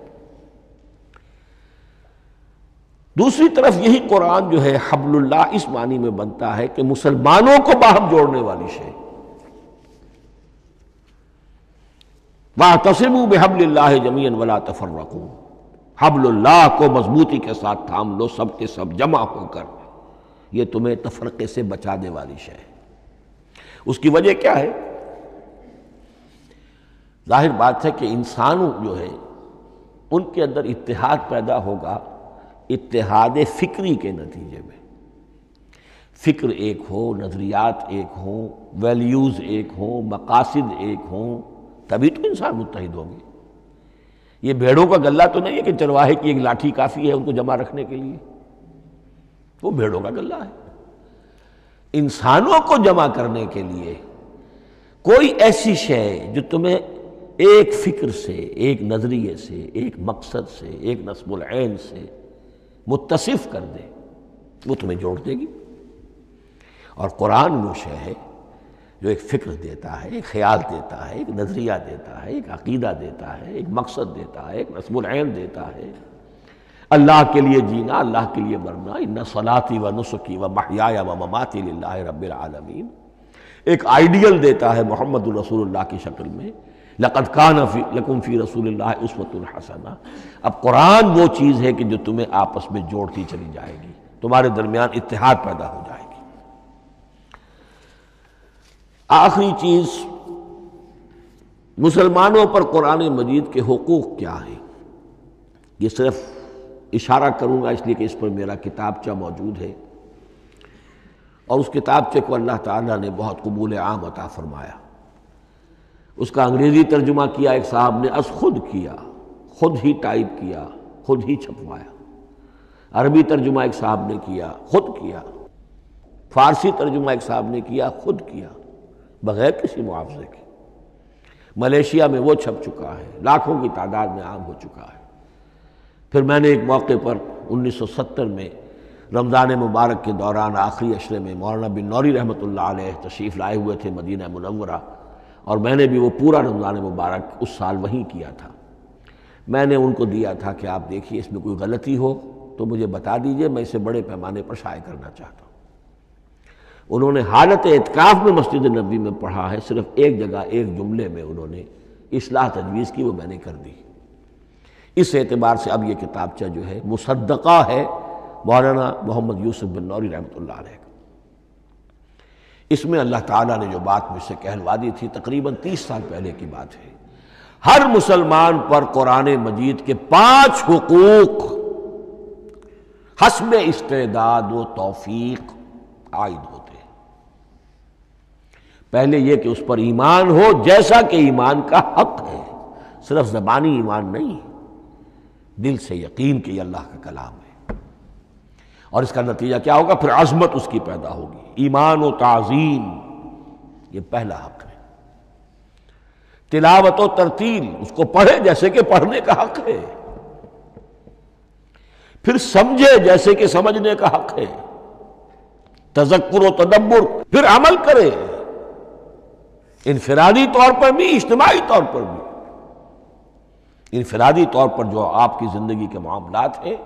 دوسری طرف یہی قرآن جو ہے حبل اللہ اس معنی میں بنتا ہے کہ مسلمانوں کو باہم جوڑنے والی شے، وَاعْتَصِمُوا بِحَبْلِ اللَّهِ جَمِيعًا وَلَا تَفَرَّقُوا، حبل اللہ کو مضبوطی کے ساتھ تھام لو، سب کے سب جمع ہو کر، یہ تمہیں تفرقے سے بچانے والی شے ہے۔ اس کی وجہ کیا ہے؟ ظاہر بات ہے کہ انسانوں جو ہے ان کے اندر اتحاد پیدا ہوگا اتحاد فکری کے نتیجے میں، فکر ایک ہو، نظریات ایک ہوں، ویلیوز ایک ہوں، مقاصد ایک ہوں، تبھی تو انسان متحد ہوں گے۔ یہ بھیڑوں کا غلہ تو نہیں ہے کہ چرواہے کی ایک لاٹھی کافی ہے ان کو جمع رکھنے کے لیے، وہ بھیڑوں کا غلہ ہے۔ انسانوں کو جمع کرنے کے لیے کوئی ایسی شے جو تمہیں ایک فکر سے، ایک نظریے سے، ایک مقصد سے، ایک نصب العین سے متصف کر دے، وہ تمہیں جوڑ دے گی۔ اور قرآن وہ شے ہے جو ایک فکر دیتا ہے، ایک خیال دیتا ہے، ایک نظریہ دیتا ہے، ایک عقیدہ دیتا ہے، ایک مقصد دیتا ہے، ایک نصب العین دیتا ہے، اللہ کے لیے جینا، اللہ کے لیے مرنا، ان صلاتی و نسکی و محیایا و مماتی للہ رب العالمین، ایک آئیڈیل دیتا ہے محمد الرسول اللہ کی شکل میں، لقد کان لکم فی رسول اللہ اسوۃ حسنہ۔ اب قرآن وہ چیز ہے کہ جو تمہیں آپس میں جوڑتی چلی جائے گی، تمہارے درمیان اتحاد پیدا ہو جائے گی۔ آخری چیز، مسلمانوں پر قرآن مجید کے حقوق کیا ہیں؟ یہ صرف اشارہ کروں گا اس لیے کہ اس پر میرا کتابچہ موجود ہے، اور اس کتابچے کو اللہ تعالیٰ نے بہت قبول عام عطا فرمایا۔ اس کا انگریزی ترجمہ کیا ایک صاحب نے، از خود کیا، خود ہی ٹائپ کیا، خود ہی چھپوایا۔ عربی ترجمہ ایک صاحب نے کیا، خود کیا۔ فارسی ترجمہ ایک صاحب نے کیا، خود کیا، بغیر کسی معاوضے کے۔ ملیشیا میں وہ چھپ چکا ہے، لاکھوں کی تعداد میں عام ہو چکا ہے۔ پھر میں نے ایک موقع پر 1970 میں رمضان مبارک کے دوران آخری عشرے میں مولانا بن نوری رحمۃ اللہ علیہ تشریف لائے ہوئے تھے مدینہ منورہ، اور میں نے بھی وہ پورا رمضان مبارک اس سال وہیں کیا تھا۔ میں نے ان کو دیا تھا کہ آپ دیکھیے اس میں کوئی غلطی ہو تو مجھے بتا دیجئے، میں اسے بڑے پیمانے پر شائع کرنا چاہتا ہوں۔ انہوں نے حالت اعتکاف میں مسجد نبوی میں پڑھا ہے، صرف ایک جگہ ایک جملے میں انہوں نے اصلاح تجویز کی، وہ میں نے کر دی۔ اس اعتبار سے اب یہ کتابچہ جو ہے مصدقہ ہے مولانا محمد یوسف بن نوری رحمۃ اللہ علیہ کا۔ اس میں اللہ تعالیٰ نے جو بات مجھ سے کہلوا دی تھی، تقریباً 30 سال پہلے کی بات ہے، ہر مسلمان پر قرآن مجید کے 5 حقوق حسب استعداد و توفیق عائد ہوتے ہیں۔ پہلے یہ کہ اس پر ایمان ہو جیسا کہ ایمان کا حق ہے، صرف زبانی ایمان نہیں، دل سے یقین کہ یہ اللہ کا کلام ہے۔ اور اس کا نتیجہ کیا ہوگا؟ پھر عظمت اس کی پیدا ہوگی، ایمان و تعظیم، یہ پہلا حق ہے۔ تلاوت و ترتیل، اس کو پڑھے جیسے کہ پڑھنے کا حق ہے، پھر سمجھے جیسے کہ سمجھنے کا حق ہے، تذکر و تدبر، پھر عمل کرے، انفرادی طور پر بھی اجتماعی طور پر بھی۔ انفرادی طور پر جو آپ کی زندگی کے معاملات ہیں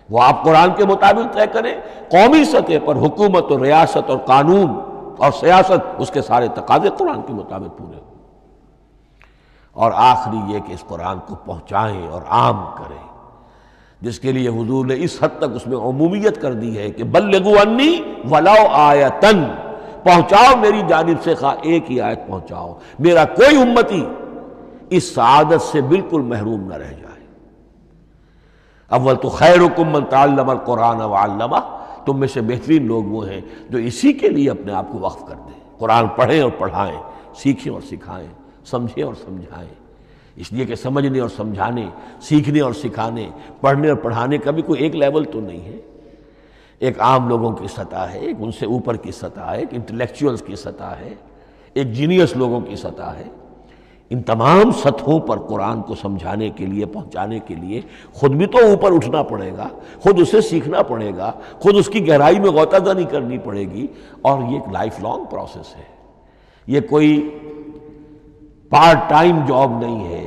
وہ آپ قرآن کے مطابق طے کریں، قومی سطح پر حکومت اور ریاست اور قانون اور سیاست، اس کے سارے تقاضے قرآن کے مطابق پورے ہوں۔ اور آخری یہ کہ اس قرآن کو پہنچائیں اور عام کریں، جس کے لیے حضور نے اس حد تک اس میں عمومیت کر دی ہے کہ بلغوا انی ولو آیۃ، پہنچاؤ میری جانب سے خواہ ایک ہی آیت پہنچاؤ، میرا کوئی امتی اس سعادت سے بالکل محروم نہ رہ جائے۔ اول تو خیرکم من تعلم القرآن وعلمہ، تم میں سے بہترین لوگ وہ ہیں جو اسی کے لیے اپنے آپ کو وقف کر دیں، قرآن پڑھیں اور پڑھائیں، سیکھیں اور سکھائیں، سمجھیں اور سمجھائیں۔ اس لیے کہ سمجھنے اور سمجھانے، سیکھنے اور سکھانے، پڑھنے اور پڑھانے کا بھی کوئی ایک لیول تو نہیں ہے۔ ایک عام لوگوں کی سطح ہے، ایک ان سے اوپر کی سطح ہے، ایک انٹلیکچوئلز کی سطح ہے، ایک جینیس لوگوں کی سطح ہے۔ ان تمام سطحوں پر قرآن کو سمجھانے کے لیے، پہنچانے کے لیے خود بھی تو اوپر اٹھنا پڑے گا، خود اسے سیکھنا پڑے گا، خود اس کی گہرائی میں غوطہ زنی کرنی پڑے گی، اور یہ ایک لائف لانگ پروسیس ہے۔ یہ کوئی پارٹ ٹائم جاب نہیں ہے،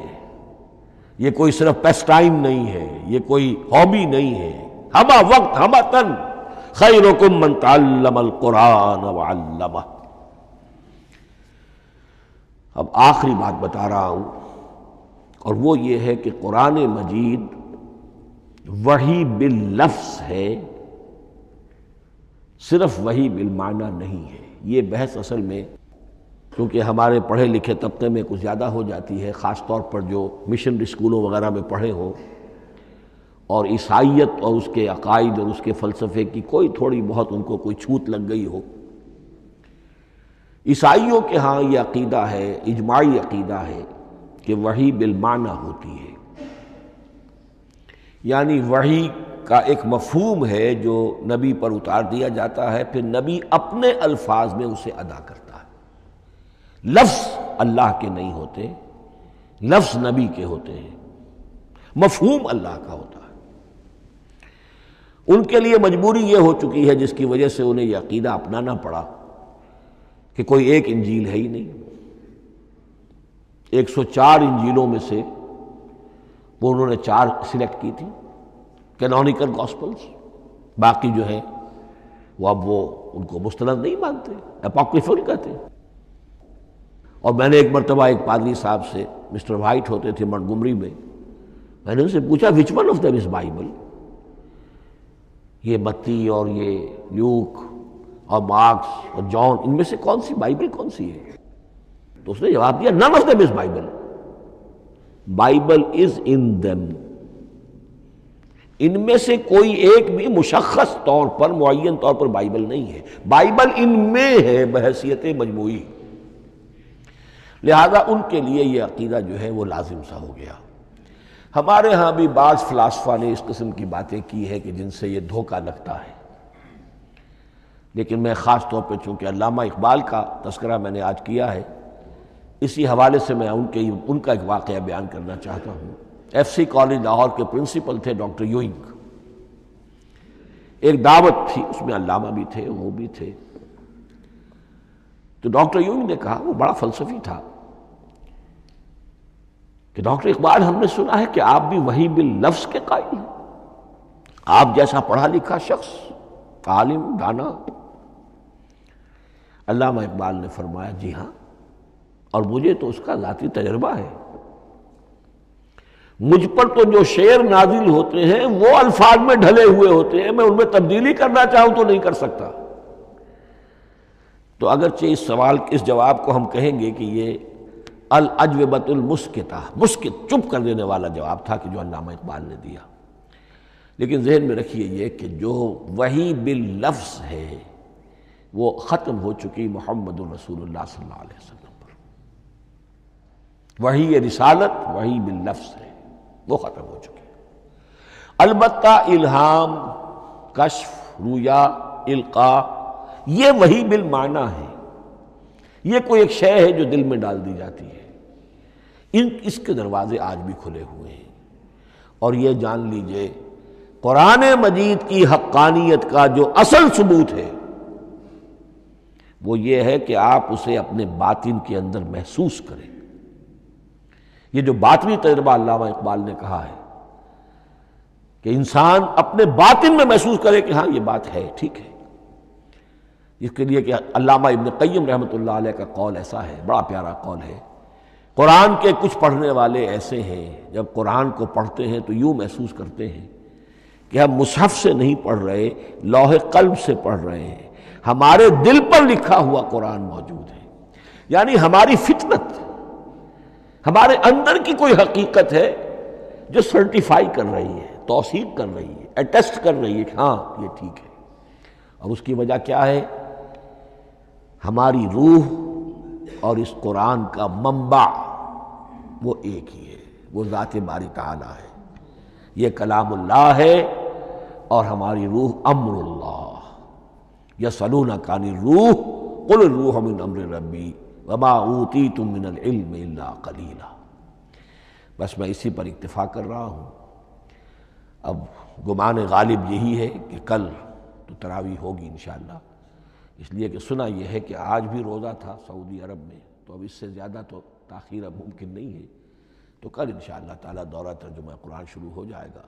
یہ کوئی صرف پیس ٹائم نہیں ہے، یہ کوئی ہابی نہیں ہے۔ ہمہ وقت ہمہ تن خیرکم من تعلم القرآن وعلمہ۔ اب آخری بات بتا رہا ہوں، اور وہ یہ ہے کہ قرآن مجید وحی باللفظ ہے، صرف وحی بالمعنی نہیں ہے۔ یہ بحث اصل میں کیونکہ ہمارے پڑھے لکھے طبقے میں کچھ زیادہ ہو جاتی ہے، خاص طور پر جو مشنری اسکولوں وغیرہ میں پڑھے ہوں اور عیسائیت اور اس کے عقائد اور اس کے فلسفے کی کوئی تھوڑی بہت ان کو کوئی چھوت لگ گئی ہو۔ عیسائیوں کے ہاں یہ عقیدہ ہے، اجماعی عقیدہ ہے کہ وحی بالمعنی ہوتی ہے، یعنی وحی کا ایک مفہوم ہے جو نبی پر اتار دیا جاتا ہے، پھر نبی اپنے الفاظ میں اسے ادا کرتا ہے۔ لفظ اللہ کے نہیں ہوتے، لفظ نبی کے ہوتے ہیں، مفہوم اللہ کا ہوتا ہے۔ ان کے لیے مجبوری یہ ہو چکی ہے جس کی وجہ سے انہیں یہ عقیدہ اپنانا پڑا کہ کوئی ایک انجیل ہے ہی نہیں۔ 104 انجیلوں میں سے وہ انہوں نے 4 سلیکٹ کی تھی کینونیکل گاسپلز، باقی جو ہیں وہ اب وہ ان کو مستند نہیں مانتے، اپوکریفل کہتے ہیں۔ اور میں نے ایک مرتبہ ایک پادری صاحب سے، مسٹر وائٹ ہوتے تھے منٹگمری میں نے ان سے پوچھا which one of them is Bible, یہ متی اور یہ لیوک اور مارکس اور جان، ان میں سے کون سی بائبل کون سی ہے؟ تو اس نے جواب دیا none of them is Bible. Bible is in them. ان میں سے کوئی ایک بھی مشخص طور پر، معین طور پر بائبل نہیں ہے، بائبل ان میں ہے بحیثیت مجموعی۔ لہذا ان کے لیے یہ عقیدہ جو ہے وہ لازم سا ہو گیا۔ ہمارے ہاں بھی بعض فلاسفہ نے اس قسم کی باتیں کی ہے کہ جن سے یہ دھوکہ لگتا ہے، لیکن میں خاص طور پہ چونکہ علامہ اقبال کا تذکرہ میں نے آج کیا ہے، اسی حوالے سے میں ان کا ایک واقعہ بیان کرنا چاہتا ہوں۔ ایف سی کالج لاہور کے پرنسپل تھے ڈاکٹر یوئنگ۔ ایک دعوت تھی، اس میں علامہ بھی تھے، وہ بھی تھے۔ تو ڈاکٹر یوئنگ نے کہا، وہ بڑا فلسفی تھا، کہ ڈاکٹر اقبال ہم نے سنا ہے کہ آپ بھی وحی باللفظ کے قائل ہیں، آپ جیسا پڑھا لکھا شخص، عالم، دانا۔ علامہ اقبال نے فرمایا جی ہاں، اور مجھے تو اس کا ذاتی تجربہ ہے۔ مجھ پر تو جو شعر نازل ہوتے ہیں وہ الفاظ میں ڈھلے ہوئے ہوتے ہیں، میں ان میں تبدیلی کرنا چاہوں تو نہیں کر سکتا۔ تو اگرچہ اس جواب کو ہم کہیں گے کہ یہ الاجوبۃ المسکتہ، مسکت، چپ کر دینے والا جواب تھا کہ جو علامہ اقبال نے دیا، لیکن ذہن میں رکھیے یہ کہ جو وحی باللفظ ہے وہ ختم ہو چکی محمد الرسول اللہ صلی اللہ علیہ وسلم پر۔ وحی رسالت وحی باللفظ ہے، وہ ختم ہو چکی۔ البتہ الہام، کشف، رویا، القاء، یہ وحی بالمعنی ہے، یہ کوئی ایک شے ہے جو دل میں ڈال دی جاتی ہے۔ اس کے دروازے آج بھی کھلے ہوئے ہیں، اور یہ جان لیجئے قرآن مجید کی حقانیت کا جو اصل ثبوت ہے وہ یہ ہے کہ آپ اسے اپنے باطن کے اندر محسوس کریں۔ یہ جو باطنی تجربہ علامہ اقبال نے کہا ہے کہ انسان اپنے باطن میں محسوس کرے کہ ہاں یہ بات ہے، ٹھیک ہے۔ اس کے لیے کہ علامہ ابن قیم رحمۃ اللہ علیہ کا قول ایسا ہے، بڑا پیارا قول ہے، قرآن کے کچھ پڑھنے والے ایسے ہیں جب قرآن کو پڑھتے ہیں تو یوں محسوس کرتے ہیں کہ ہم مصحف سے نہیں پڑھ رہے، لوح قلب سے پڑھ رہے ہیں، ہمارے دل پر لکھا ہوا قرآن موجود ہے۔ یعنی ہماری فطرت، ہمارے اندر کی کوئی حقیقت ہے جو سرٹیفائی کر رہی ہے، توثیق کر رہی ہے، اٹیسٹ کر رہی ہے کہ ہاں یہ ٹھیک ہے۔ اور اس کی وجہ کیا ہے؟ ہماری روح اور اس قرآن کا منبع وہ ایک ہی ہے، وہ ذات باری تعالی ہے۔ یہ کلام اللہ ہے اور ہماری روح امر اللہ۔ یسألونک عن الروح قل الروح من امر ربی وما اوتیتم من العلم الا قلیلا۔ بس میں اسی پر اکتفا کر رہا ہوں۔ اب گمان غالب یہی ہے کہ کل تو تراویح ہوگی انشاءاللہ، اس لیے کہ سنا یہ ہے کہ آج بھی روزہ تھا سعودی عرب میں، تو اب اس سے زیادہ تو تاخیر اب ممکن نہیں ہے، تو کل انشاءاللہ تعالی دورہ ترجمہ قرآن شروع ہو جائے گا۔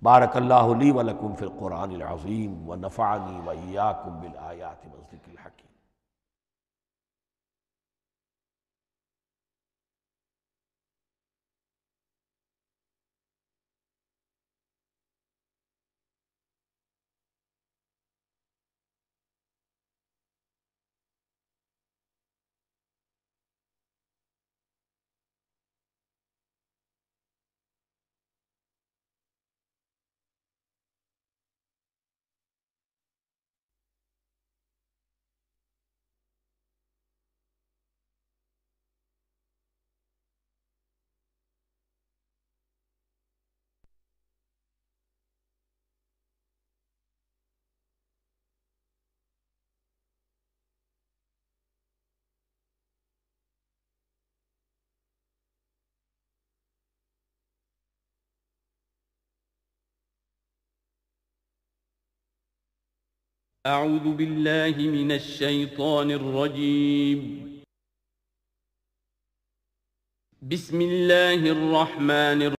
بارک اللہ لی و لکم فی القرآن العظیم ونفعنی و ایاکم بالآیات والذکر الحکیم۔ أعوذ بالله من الشيطان الرجيم. بسم الله الرحمن الرحيم.